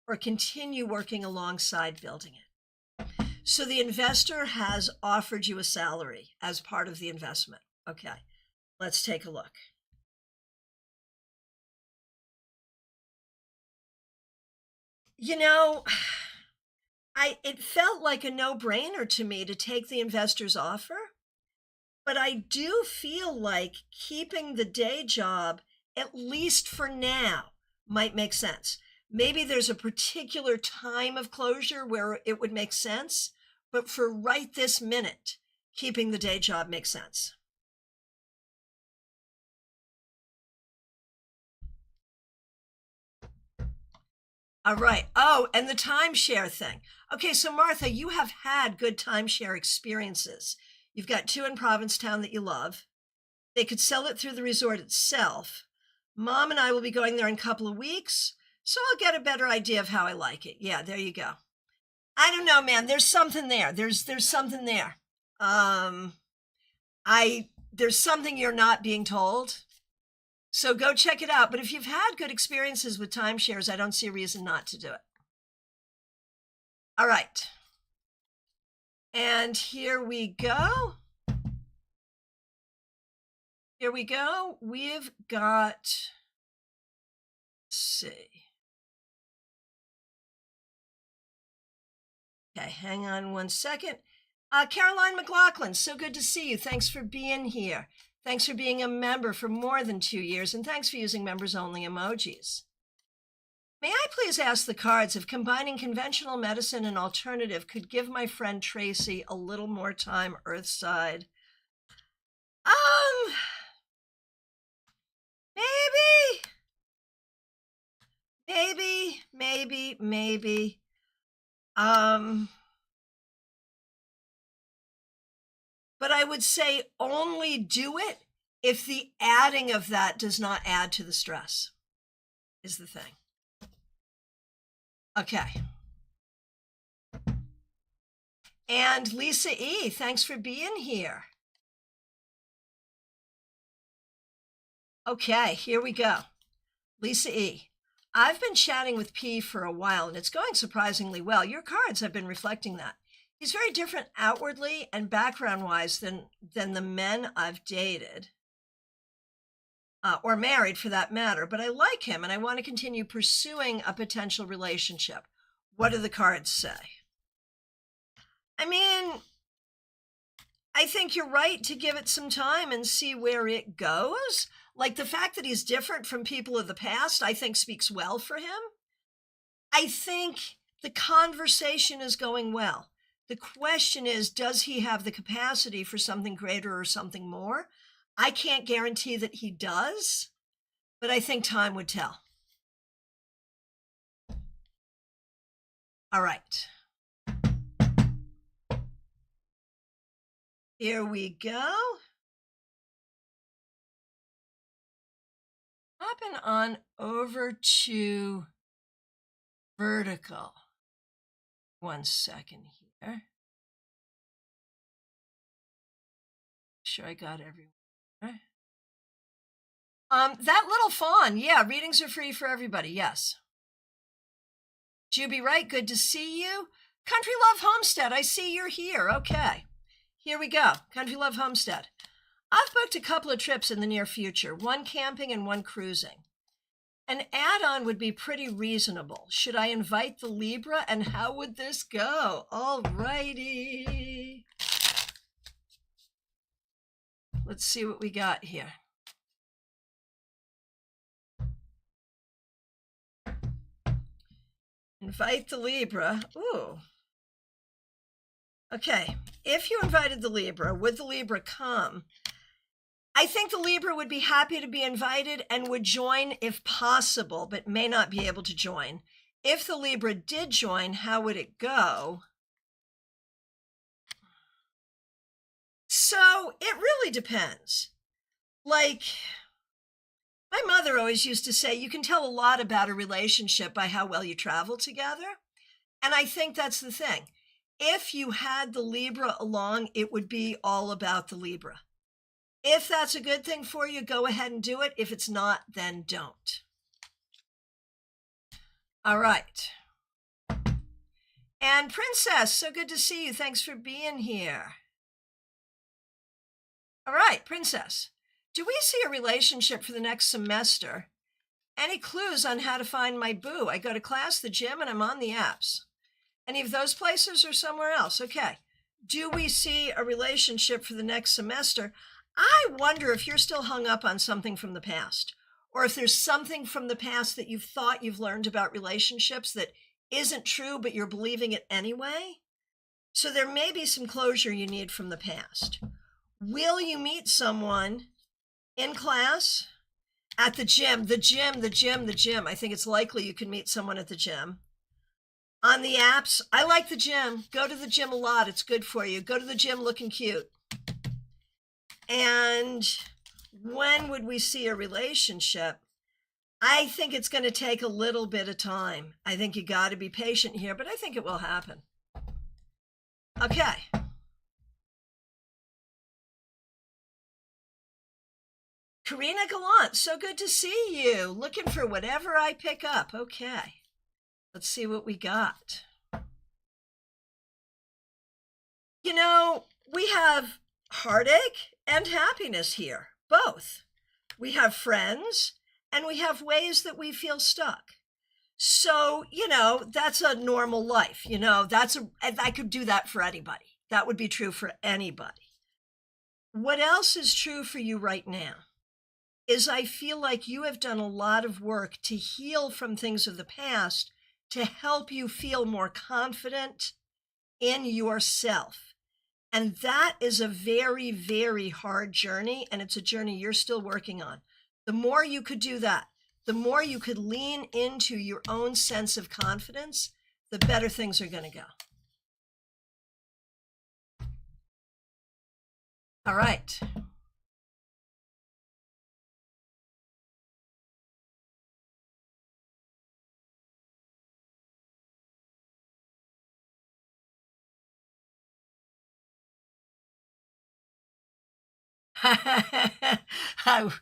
or continue working alongside building it. So the investor has offered you a salary as part of the investment. Okay, let's take a look. You know, it felt like a no-brainer to me to take the investor's offer, but I do feel like keeping the day job, at least for now, might make sense. Maybe there's a particular time of closure where it would make sense, but for right this minute, keeping the day job makes sense. All right. Oh, and the timeshare thing. Okay, so Martha, you have had good timeshare experiences. You've got 2 in Provincetown that you love. They could sell it through the resort itself. Mom and I will be going there in a couple of weeks, so I'll get a better idea of how I like it. Yeah, there you go. I don't know, man. There's something there. There's something there. There's something you're not being told. So go check it out. But if you've had good experiences with timeshares, I don't see a reason not to do it. All right. And here we go. We've got, let's see. Okay, hang on 1 second. Caroline McLaughlin, so good to see you. Thanks for being here. Thanks for being a member for more than 2 years, and thanks for using members-only emojis. May I please ask the cards if combining conventional medicine and alternative could give my friend Tracy a little more time Earthside? Maybe. But I would say only do it if the adding of that does not add to the stress, is the thing. Okay. And Lisa E., thanks for being here. Okay, here we go. Lisa E., I've been chatting with P for a while, and it's going surprisingly well. Your cards have been reflecting that. He's very different outwardly and background-wise than the men I've dated. Or married for that matter, but I like him and I want to continue pursuing a potential relationship. What do the cards say? I mean, I think you're right to give it some time and see where it goes. Like the fact that he's different from people of the past, I think speaks well for him. I think the conversation is going well. The question is, does he have the capacity for something greater or something more? I can't guarantee that he does, but I think time would tell. All right. Here we go. Hopping on over to vertical. 1 second here. Sure I got everyone. That little fawn. Yeah, readings are free for everybody. Yes. Juby Wright, good to see you. Country Love Homestead, I see you're here. Okay. Here we go. Country Love Homestead. I've booked a couple of trips in the near future, one camping and one cruising. An add-on would be pretty reasonable. Should I invite the Libra, and how would this go? All righty. Let's see what we got here. Invite the Libra. Ooh. Okay. If you invited the Libra, would the Libra come? I think the Libra would be happy to be invited and would join if possible, but may not be able to join. If the Libra did join, how would it go? So it really depends. Like, my mother always used to say, you can tell a lot about a relationship by how well you travel together. And I think that's the thing. If you had the Libra along, it would be all about the Libra. If that's a good thing for you, go ahead and do it. If it's not, then don't. All right. And Princess, so good to see you. Thanks for being here. All right, Princess. Do we see a relationship for the next semester? Any clues on how to find my boo? I go to class, the gym, and I'm on the apps. Any of those places or somewhere else? Okay. Do we see a relationship for the next semester? I wonder if you're still hung up on something from the past, or if there's something from the past that you've thought you've learned about relationships that isn't true, but you're believing it anyway. So there may be some closure you need from the past. Will you meet someone in class, at the gym, the gym? I think it's likely you can meet someone at the gym. On the apps, I like the gym. Go to the gym a lot. It's good for you. Go to the gym looking cute. And when would we see a relationship? I think it's going to take a little bit of time. I think you got to be patient here, but I think it will happen. Okay. Karina Gallant, so good to see you. Looking for whatever I pick up. Okay. Let's see what we got. You know, we have heartache and happiness here, both. We have friends and we have ways that we feel stuck. So, you know, that's a normal life. You know, I could do that for anybody. That would be true for anybody. What else is true for you right now is I feel like you have done a lot of work to heal from things of the past to help you feel more confident in yourself. And that is a very, very hard journey, and it's a journey you're still working on. The more you could do that, the more you could lean into your own sense of confidence, the better things are going to go. All right.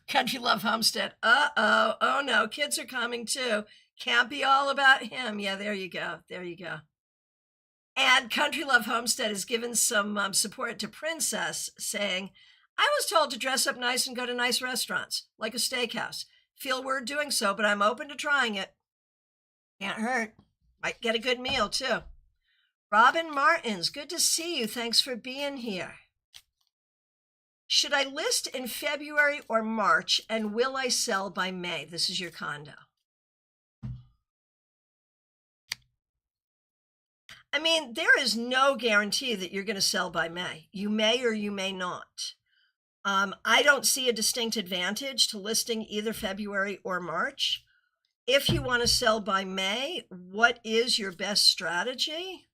Country Love Homestead. Oh no, kids are coming too. Can't be all about him. Yeah, there you go. There you go. And Country Love Homestead has given some support to Princess, saying, I was told to dress up nice and go to nice restaurants, like a steakhouse. Feel weird doing so, but I'm open to trying it. Can't hurt. Might get a good meal, too. Robin Martins, good to see you. Thanks for being here. Should I list in February or March, and will I sell by May? This is your condo. I mean, there is no guarantee that you're going to sell by May. You may or you may not. I don't see a distinct advantage to listing either February or March. If you want to sell by May, what is your best strategy?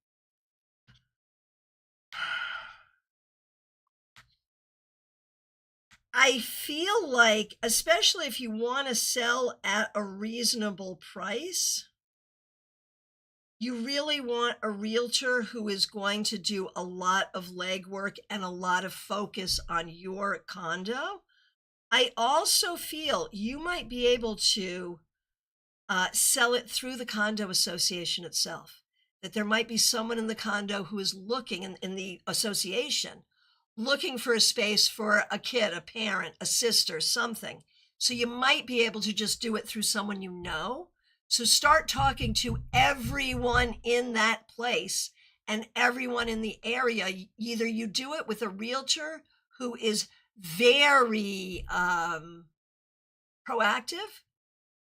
I feel like, especially if you want to sell at a reasonable price, you really want a realtor who is going to do a lot of legwork and a lot of focus on your condo. I also feel you might be able to sell it through the condo association itself, that there might be someone in the condo who is looking in the association, looking for a space for a kid, a parent, a sister, something. So you might be able to just do it through someone you know. So start talking to everyone in that place and everyone in the area. Either you do it with a realtor who is very proactive,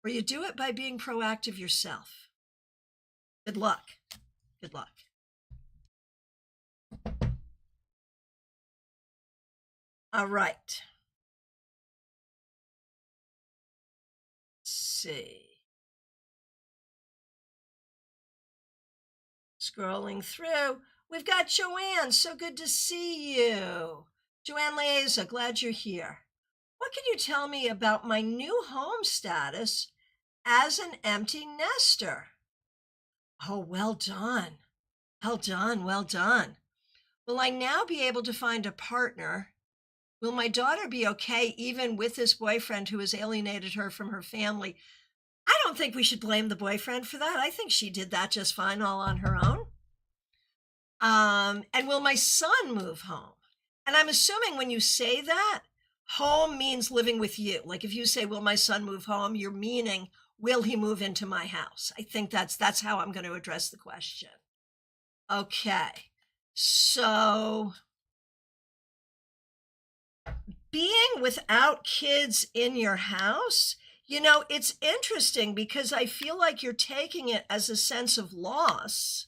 or you do it by being proactive yourself. Good luck. Good luck. All right. Let's see. Scrolling through, we've got Joanne. So good to see you. Joanne Leeza, glad you're here. What can you tell me about my new home status as an empty nester? Oh, well done. Well done. Well done. Will I now be able to find a partner? Will my daughter be okay even with this boyfriend who has alienated her from her family? I don't think we should blame the boyfriend for that. I think she did that just fine all on her own. And will my son move home? And I'm assuming when you say that, home means living with you. Like if you say, will my son move home? You're meaning, will he move into my house? I think that's how I'm going to address the question. Okay. So being without kids in your house, you know, it's interesting because I feel like you're taking it as a sense of loss,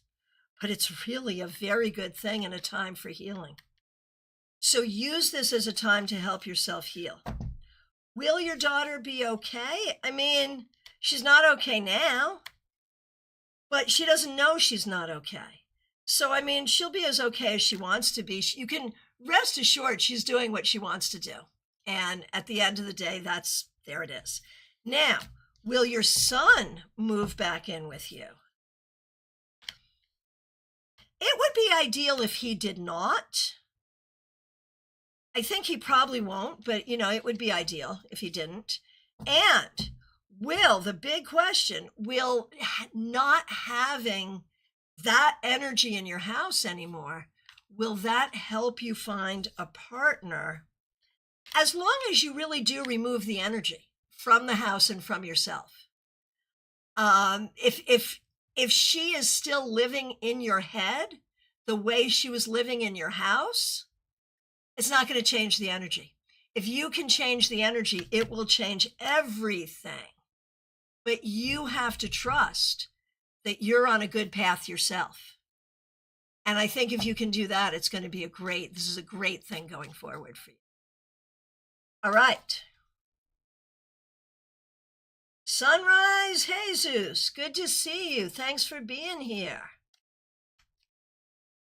but it's really a very good thing and a time for healing. So use this as a time to help yourself heal. Will your daughter be okay? I mean, she's not okay now, but she doesn't know she's not okay. So, I mean, she'll be as okay as she wants to be. You can rest assured she's doing what she wants to do. And at the end of the day, there it is. Now, will your son move back in with you? It would be ideal if he did not. I think he probably won't, but you know, it would be ideal if he didn't. And the big question, will not having that energy in your house anymore, will that help you find a partner? As long as you really do remove the energy from the house and from yourself. If she is still living in your head the way she was living in your house, it's not going to change the energy. If you can change the energy, it will change everything. But you have to trust that you're on a good path yourself. And I think if you can do that, it's going to be this is a great thing going forward for you. All right. Sunrise Jesus, good to see you. Thanks for being here.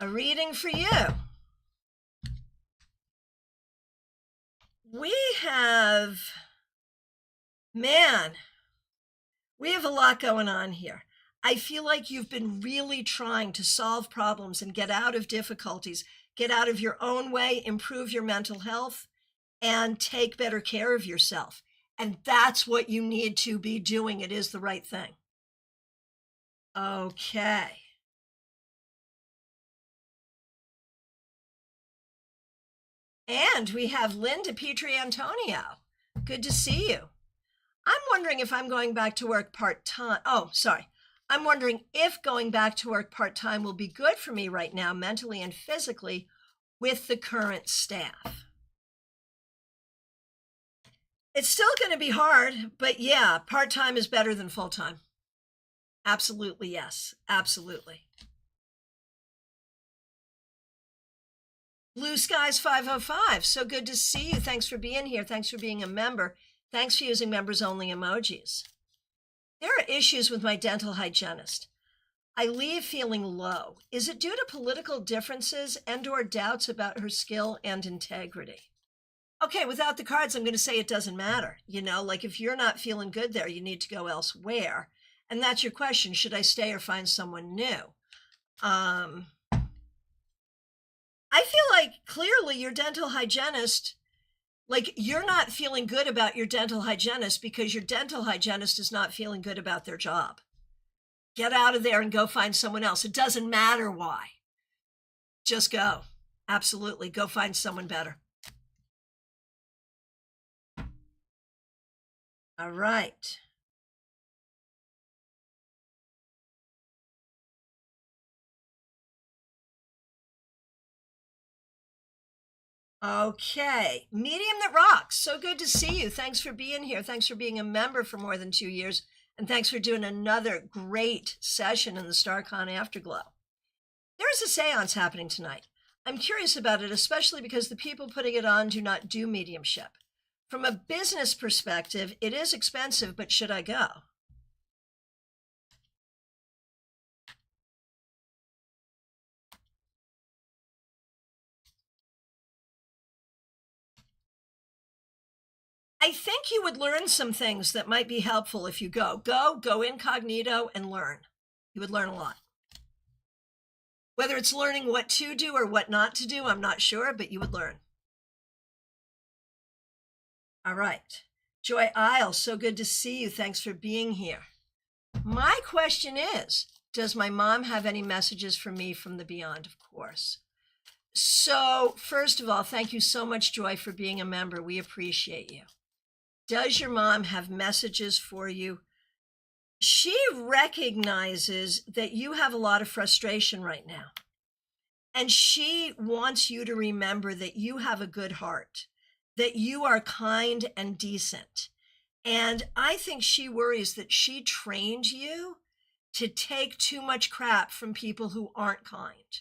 A reading for you. We have a lot going on here. I feel like you've been really trying to solve problems and get out of difficulties, get out of your own way, improve your mental health, and take better care of yourself. And that's what you need to be doing. It is the right thing. Okay. And we have Linda Petrie Antonio. Good to see you. I'm wondering if I'm going back to work part-time. Oh, sorry. I'm wondering if going back to work part-time will be good for me right now, mentally and physically, with the current staff. It's still going to be hard, but yeah, part-time is better than full-time. Absolutely, yes. Absolutely. Blue Skies 505. So good to see you. Thanks for being here. Thanks for being a member. Thanks for using members only emojis. There are issues with my dental hygienist. I leave feeling low. Is it due to political differences and/or doubts about her skill and integrity? Okay, without the cards, I'm going to say it doesn't matter. You know, like if you're not feeling good there, you need to go elsewhere. And that's your question. Should I stay or find someone new? I feel like clearly your dental hygienist, like you're not feeling good about your dental hygienist because your dental hygienist is not feeling good about their job. Get out of there and go find someone else. It doesn't matter why. Just go. Absolutely. Go find someone better. All right. Okay, Medium That Rocks. So good to see you. Thanks for being here. Thanks for being a member for more than 2 years. And thanks for doing another great session in the StaarCon Afterglow. There is a seance happening tonight. I'm curious about it, especially because the people putting it on do not do mediumship. From a business perspective, it is expensive, but should I go? I think you would learn some things that might be helpful if you go. Go incognito and learn. You would learn a lot. Whether it's learning what to do or what not to do, I'm not sure, but you would learn. All right. Joy Isle, so good to see you. Thanks for being here. My question is, does my mom have any messages for me from the beyond? Of course. So first of all, thank you so much, Joy, for being a member. We appreciate you. Does your mom have messages for you? She recognizes that you have a lot of frustration right now. And she wants you to remember that you have a good heart, that you are kind and decent. And I think she worries that she trained you to take too much crap from people who aren't kind.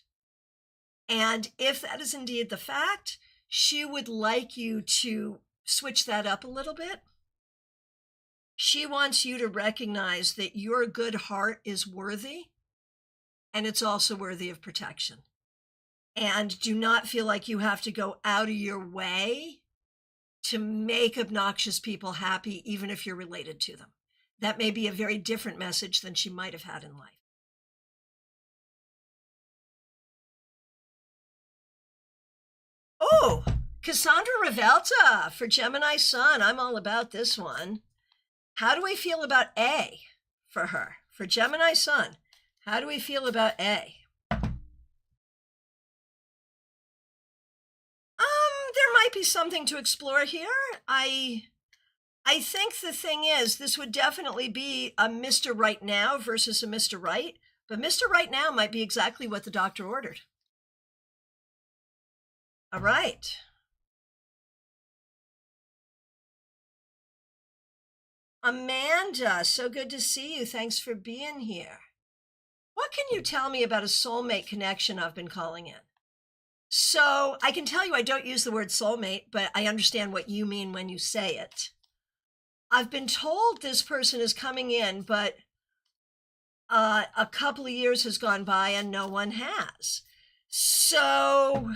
And if that is indeed the fact, she would like you to switch that up a little bit. She wants you to recognize that your good heart is worthy, and it's also worthy of protection. And do not feel like you have to go out of your way to make obnoxious people happy, even if you're related to them. That may be a very different message than she might have had in life. Oh, Cassandra Revelta for Gemini Sun. I'm all about this one. How do we feel about A for her? For Gemini Sun, how do we feel about A? There might be something to explore here. I think the thing is, this would definitely be a Mr. Right Now versus a Mr. Right, but Mr. Right Now might be exactly what the doctor ordered. All right. Amanda, so good to see you. Thanks for being here. What can you tell me about a soulmate connection I've been calling in? So I can tell you I don't use the word soulmate, but I understand what you mean when you say it. I've been told this person is coming in, but a couple of years has gone by and no one has. So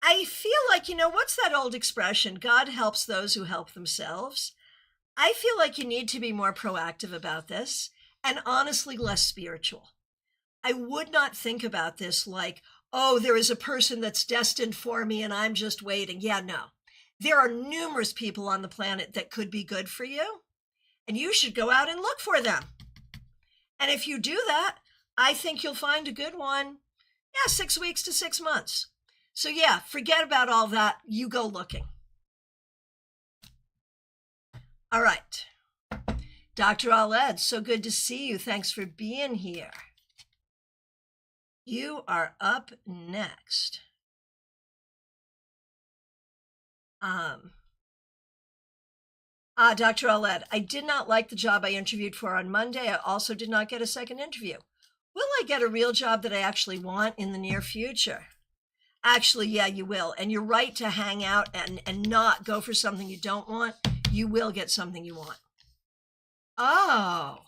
I feel like, what's that old expression? God helps those who help themselves. I feel like you need to be more proactive about this and honestly less spiritual. I would not think about this like, oh, there is a person that's destined for me and I'm just waiting. Yeah, no. There are numerous people on the planet that could be good for you, and you should go out and look for them. And if you do that, I think you'll find a good one. Yeah, 6 weeks to 6 months. So yeah, forget about all that. You go looking. All right. Dr. Aled, so good to see you. Thanks for being here. You are up next. Dr. Aled, I did not like the job I interviewed for on Monday. I also did not get a second interview. Will I get a real job that I actually want in the near future? Actually, yeah, you will. And you're right to hang out and not go for something you don't want. You will get something you want. Oh.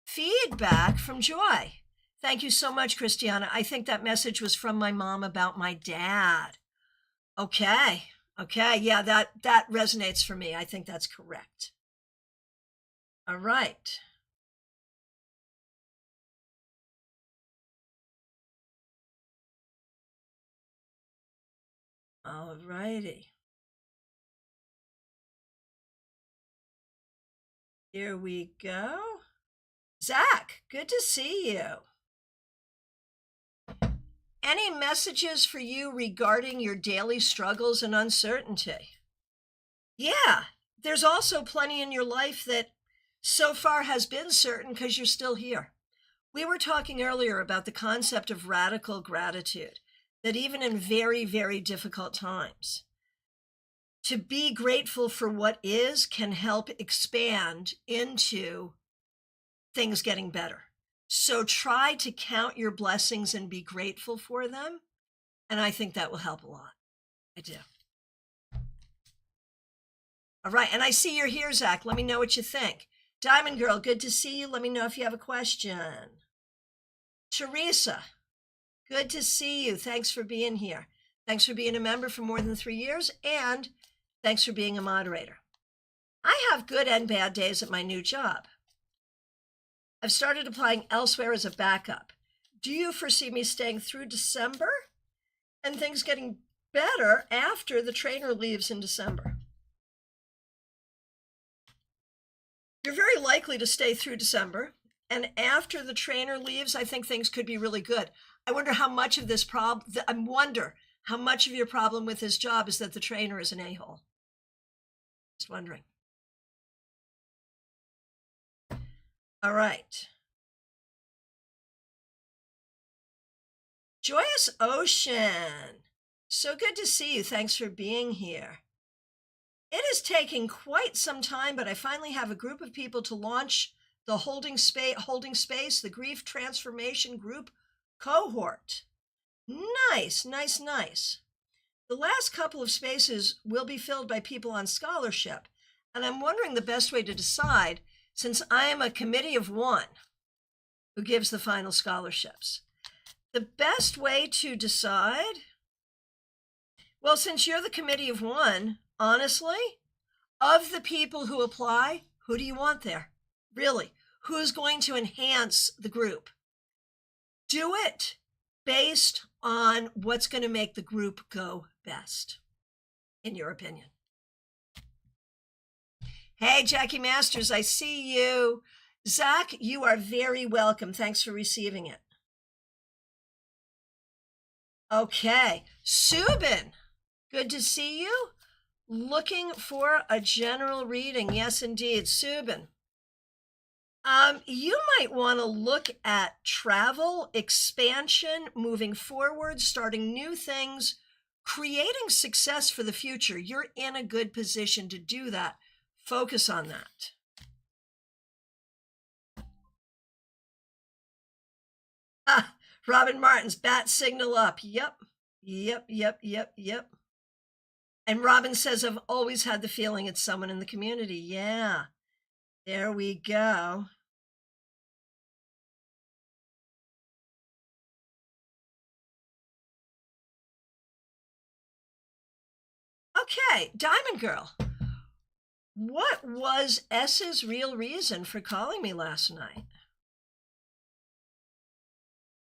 Feedback from Joy. Thank you so much, Christiana. I think that message was from my mom about my dad. Okay. Yeah, that resonates for me. I think that's correct. All right. All righty. Here we go. Zach, good to see you. Any messages for you regarding your daily struggles and uncertainty? Yeah, there's also plenty in your life that so far has been certain because you're still here. We were talking earlier about the concept of radical gratitude, that even in very, very difficult times, to be grateful for what is can help expand into things getting better. So try to count your blessings and be grateful for them. And I think that will help a lot. I do. All right. And I see you're here, Zach. Let me know what you think. Diamond Girl, good to see you. Let me know if you have a question. Teresa, good to see you. Thanks for being here. Thanks for being a member for more than 3 years. And thanks for being a moderator. I have good and bad days at my new job. I've started applying elsewhere as a backup. Do you foresee me staying through December and things getting better after the trainer leaves in December? You're very likely to stay through December. And after the trainer leaves, I think things could be really good. I wonder how much of this problem, how much of your problem with this job is that the trainer is an a-hole. Just wondering. All right. Joyous Ocean. So good to see you. Thanks for being here. It is taking quite some time, but I finally have a group of people to launch the Holding Space, the Grief Transformation Group cohort. Nice. The last couple of spaces will be filled by people on scholarship, and I'm wondering the best way to decide, since I am a committee of one who gives the final scholarships. The best way to decide, well, since you're the committee of one, honestly, of the people who apply, who do you want there? Really, who's going to enhance the group? Do it based on what's going to make the group go best, in your opinion. Hey, Jackie Masters, I see you. Zach, you are very welcome. Thanks for receiving it. Okay, Subin, good to see you. Looking for a general reading. Yes, indeed, Subin. You might want to look at travel, expansion, moving forward, starting new things, creating success for the future. You're in a good position to do that. Focus on that. Robin Martin's bat signal up. Yep. And Robin says, I've always had the feeling it's someone in the community. Yeah, there we go. Okay, Diamond Girl. What was S's real reason for calling me last night?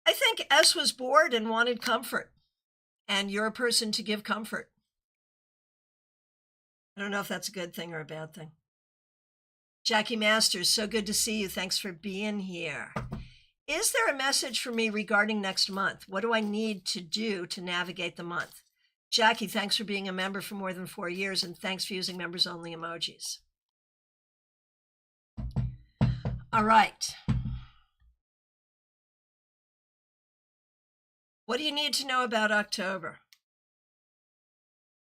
I think S was bored and wanted comfort, and you're a person to give comfort. I don't know if that's a good thing or a bad thing. Jackie Masters, so good to see you. Thanks for being here. Is there a message for me regarding next month? What do I need to do to navigate the month? Jackie, thanks for being a member for more than 4 years, and thanks for using members only emojis. All right. What do you need to know about October?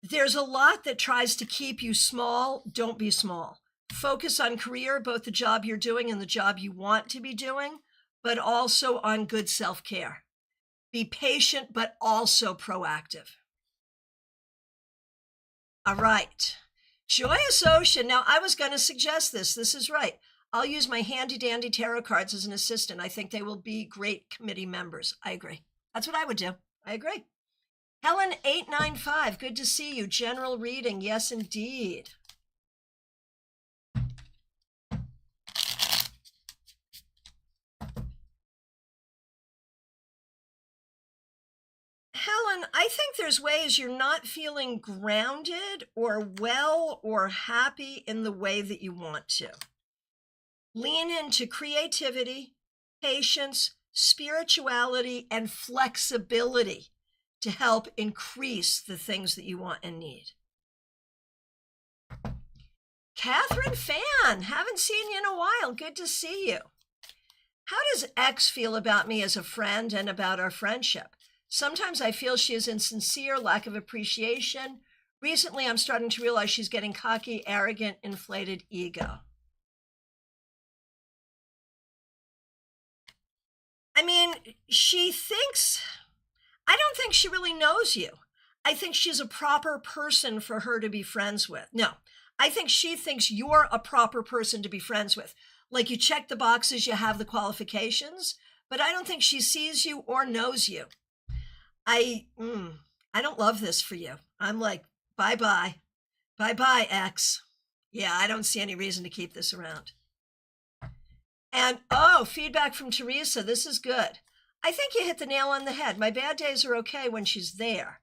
There's a lot that tries to keep you small. Don't be small. Focus on career, both the job you're doing and the job you want to be doing, but also on good self-care. Be patient, but also proactive. All right. Joyous Ocean. Now, I was going to suggest this. This is right. I'll use my handy dandy tarot cards as an assistant. I think they will be great committee members. I agree. That's what I would do. I agree. Helen 895, good to see you. General reading, yes, indeed. Helen, I think there's ways you're not feeling grounded or well or happy in the way that you want to. Lean into creativity, patience, spirituality, and flexibility to help increase the things that you want and need. Catherine Fan, haven't seen you in a while. Good to see you. How does X feel about me as a friend and about our friendship? Sometimes I feel she is insincere, lack of appreciation. Recently, I'm starting to realize she's getting cocky, arrogant, inflated ego. I mean, I don't think she really knows you. I think she's a proper person for her to be friends with. No, I think she thinks you're a proper person to be friends with. Like you check the boxes, you have the qualifications, but I don't think she sees you or knows you. I don't love this for you. I'm like, bye-bye. Bye-bye, X. Yeah, I don't see any reason to keep this around. And, feedback from Teresa. This is good. I think you hit the nail on the head. My bad days are okay when she's there.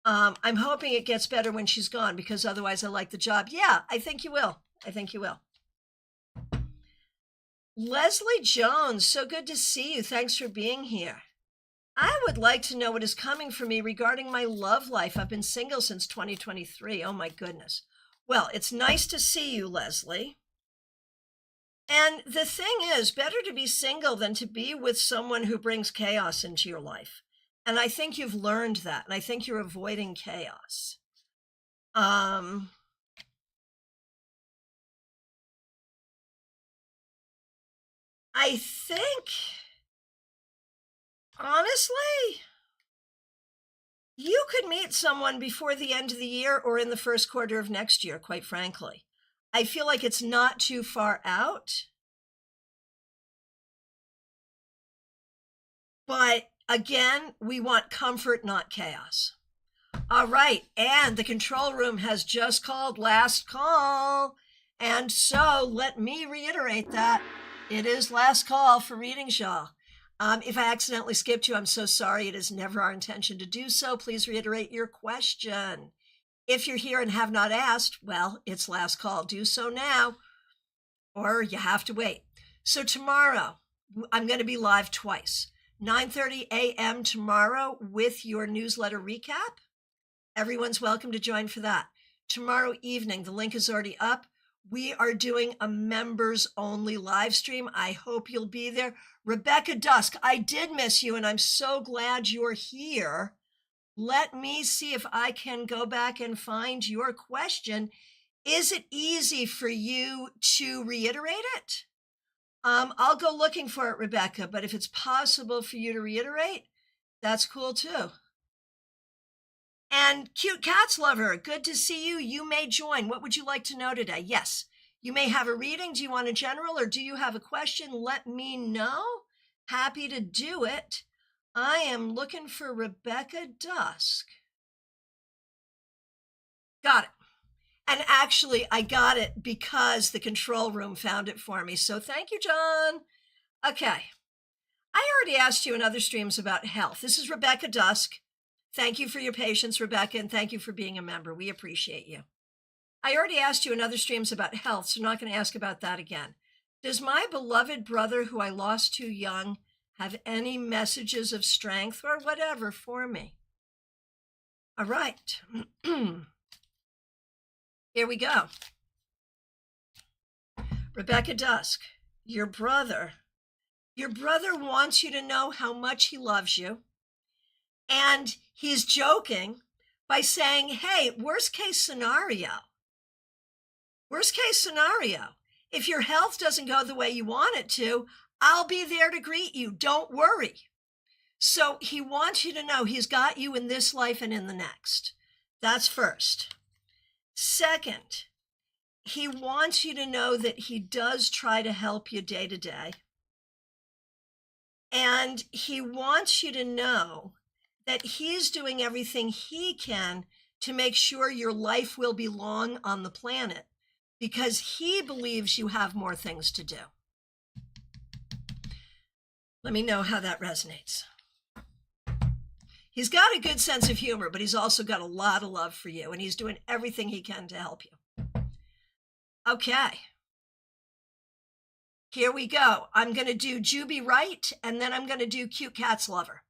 I'm hoping it gets better when she's gone because otherwise I like the job. Yeah, I think you will. I think you will. Leslie Jones, so good to see you. Thanks for being here. I would like to know what is coming for me regarding my love life. I've been single since 2023. Oh my goodness. Well, it's nice to see you, Leslie. And the thing is, better to be single than to be with someone who brings chaos into your life. And I think you've learned that. And I think you're avoiding chaos. I think, honestly, you could meet someone before the end of the year or in the first quarter of next year, quite frankly. I feel like it's not too far out. But again, we want comfort, not chaos. All right. And the control room has just called last call. And so let me reiterate that it is last call for readings, y'all. If I accidentally skipped you, I'm so sorry. It is never our intention to do so. Please reiterate your question. If you're here and have not asked, well, it's last call. Do so now, or you have to wait. So tomorrow, I'm going to be live twice. 9:30 a.m. tomorrow with your newsletter recap. Everyone's welcome to join for that. Tomorrow evening, the link is already up. We are doing a members only live stream. I hope you'll be there. Rebecca Dusk, I did miss you and I'm so glad you're here. Let me see if I can go back and find your question. Is it easy for you to reiterate it? I'll go looking for it, Rebecca, but if it's possible for you to reiterate, that's cool too. And Cute Cats Lover, good to see you. You may join. What would you like to know today? Yes, you may have a reading. Do you want a general or do you have a question? Let me know. Happy to do it. I am looking for Rebecca Dusk. Got it. And actually, I got it because the control room found it for me. So thank you, John. Okay. I already asked you in other streams about health. This is Rebecca Dusk. Thank you for your patience, Rebecca, and thank you for being a member. We appreciate you. I already asked you in other streams about health, so I'm not going to ask about that again. Does my beloved brother, who I lost too young, have any messages of strength or whatever for me? All right. Here we go. Rebecca Dusk, your brother wants you to know how much he loves you. And he's joking by saying, hey, worst case scenario, if your health doesn't go the way you want it to, I'll be there to greet you. Don't worry. So he wants you to know he's got you in this life and in the next. That's first. Second, he wants you to know that he does try to help you day to day. And he wants you to know that he's doing everything he can to make sure your life will be long on the planet because he believes you have more things to do. Let me know how that resonates. He's got a good sense of humor, but he's also got a lot of love for you, and he's doing everything he can to help you. Okay. Here we go. I'm going to do Juby Wright, and then I'm going to do Cute Cats Lover.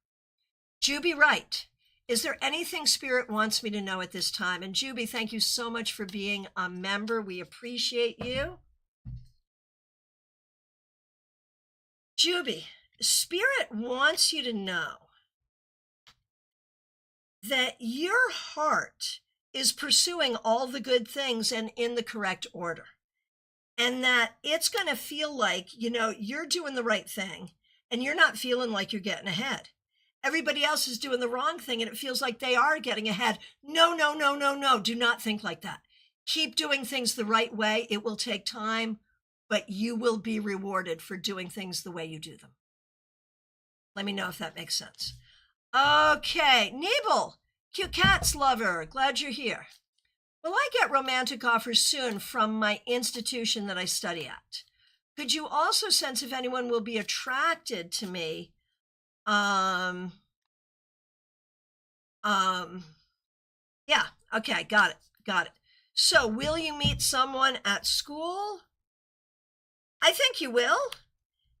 Juby Wright, is there anything Spirit wants me to know at this time? And Juby, thank you so much for being a member. We appreciate you. Juby, Spirit wants you to know that your heart is pursuing all the good things and in the correct order. And that it's going to feel like, you're doing the right thing and you're not feeling like you're getting ahead. Everybody else is doing the wrong thing and it feels like they are getting ahead. No. Do not think like that. Keep doing things the right way. It will take time, but you will be rewarded for doing things the way you do them. Let me know if that makes sense. Okay, Nebel, Cute Cats Lover, glad you're here. Will I get romantic offers soon from my institution that I study at? Could you also sense if anyone will be attracted to me? Yeah, okay, got it. So will you meet someone at school? I think you will.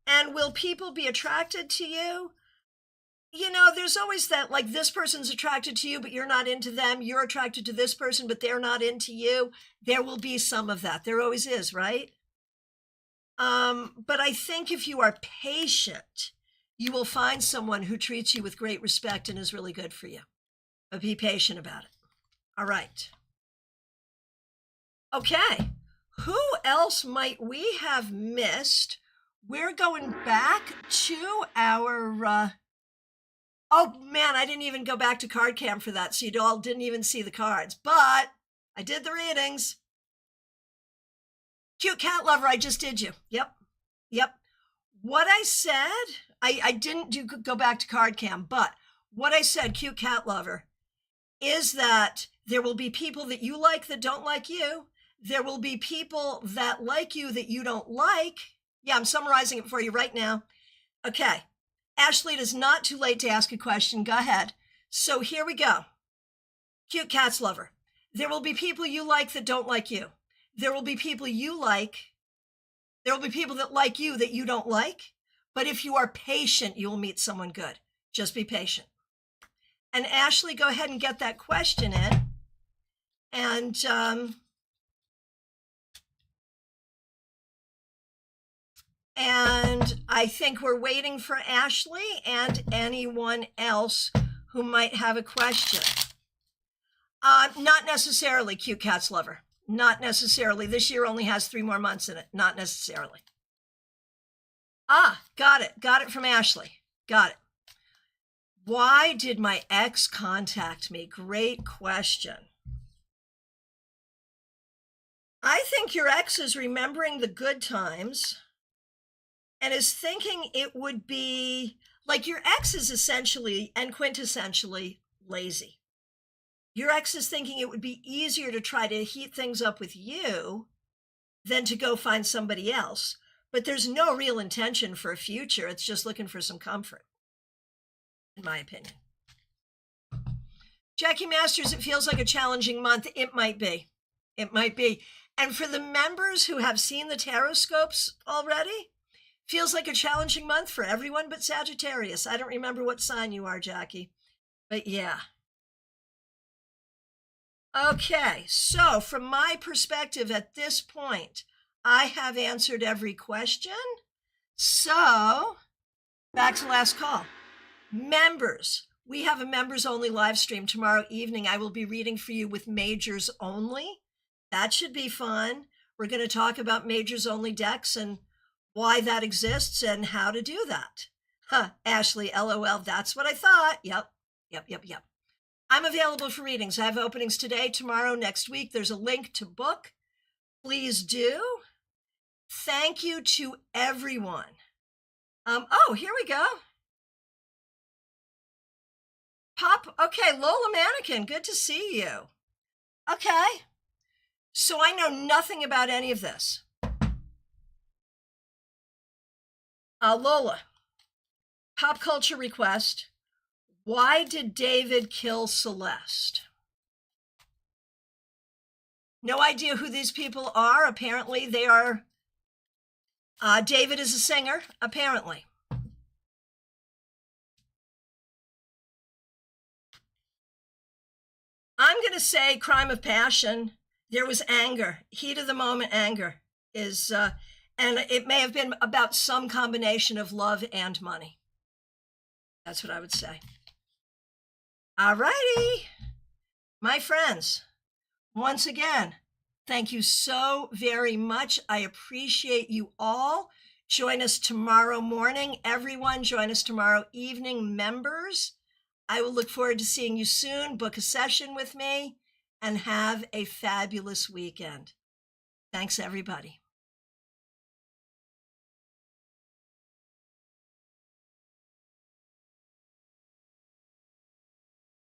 And will people be attracted to you? There's always that, like, this person's attracted to you, but you're not into them. You're attracted to this person, but they're not into you. There will be some of that. There always is, right? But I think if you are patient, you will find someone who treats you with great respect and is really good for you. But be patient about it. All right. Okay. Who else might we have missed? We're going back to our... Oh, man, I didn't even go back to Card Cam for that, so you all didn't even see the cards. But I did the readings. Cute Cat Lover, I just did you. Yep. What I said, I didn't go back to Card Cam, but what I said, Cute Cat Lover, is that there will be people that you like that don't like you. There will be people that like you that you don't like. Yeah, I'm summarizing it for you right now. Okay. Ashley, it is not too late to ask a question. Go ahead. So here we go. Cute Cats Lover. There will be people you like that don't like you. There will be people you like. There will be people that like you that you don't like. But if you are patient, you will meet someone good. Just be patient. And Ashley, go ahead and get that question in. And I think we're waiting for Ashley and anyone else who might have a question. Not necessarily, Cute Cats Lover. Not necessarily. This year only has 3 more months in it. Not necessarily. Got it. Got it from Ashley. Got it. Why did my ex contact me? Great question. I think your ex is remembering the good times and is thinking it would be like your ex is essentially and quintessentially lazy. Your ex is thinking it would be easier to try to heat things up with you than to go find somebody else. But there's no real intention for a future. It's just looking for some comfort, in my opinion. Jackie Masters, it feels like a challenging month. It might be. It might be. And for the members who have seen the tarot scopes already, Feels like a challenging month for everyone but Sagittarius. I don't remember what sign you are, Jackie, but yeah. Okay, so from my perspective at this point, I have answered every question. So back to last call. Members, we have a members only live stream tomorrow evening. I will be reading for you with majors only. That should be fun. We're going to talk about majors only decks and why that exists and how to do that. Ashley, LOL, that's what I thought. Yep. I'm available for readings. I have openings today, tomorrow, next week. There's a link to book. Please do. Thank you to everyone. Oh, here we go. Pop, okay, Lola Mannequin, good to see you. Okay, so I know nothing about any of this. Lola, pop culture request. Why did David kill Celeste? No idea who these people are. Apparently they are, David is a singer, apparently. I'm going to say crime of passion. There was anger, heat of the moment anger is, and it may have been about some combination of love and money. That's what I would say. All righty, my friends, once again, thank you so very much. I appreciate you all. Join us tomorrow morning. Everyone, join us tomorrow evening, members. I will look forward to seeing you soon. Book a session with me and have a fabulous weekend. Thanks, everybody.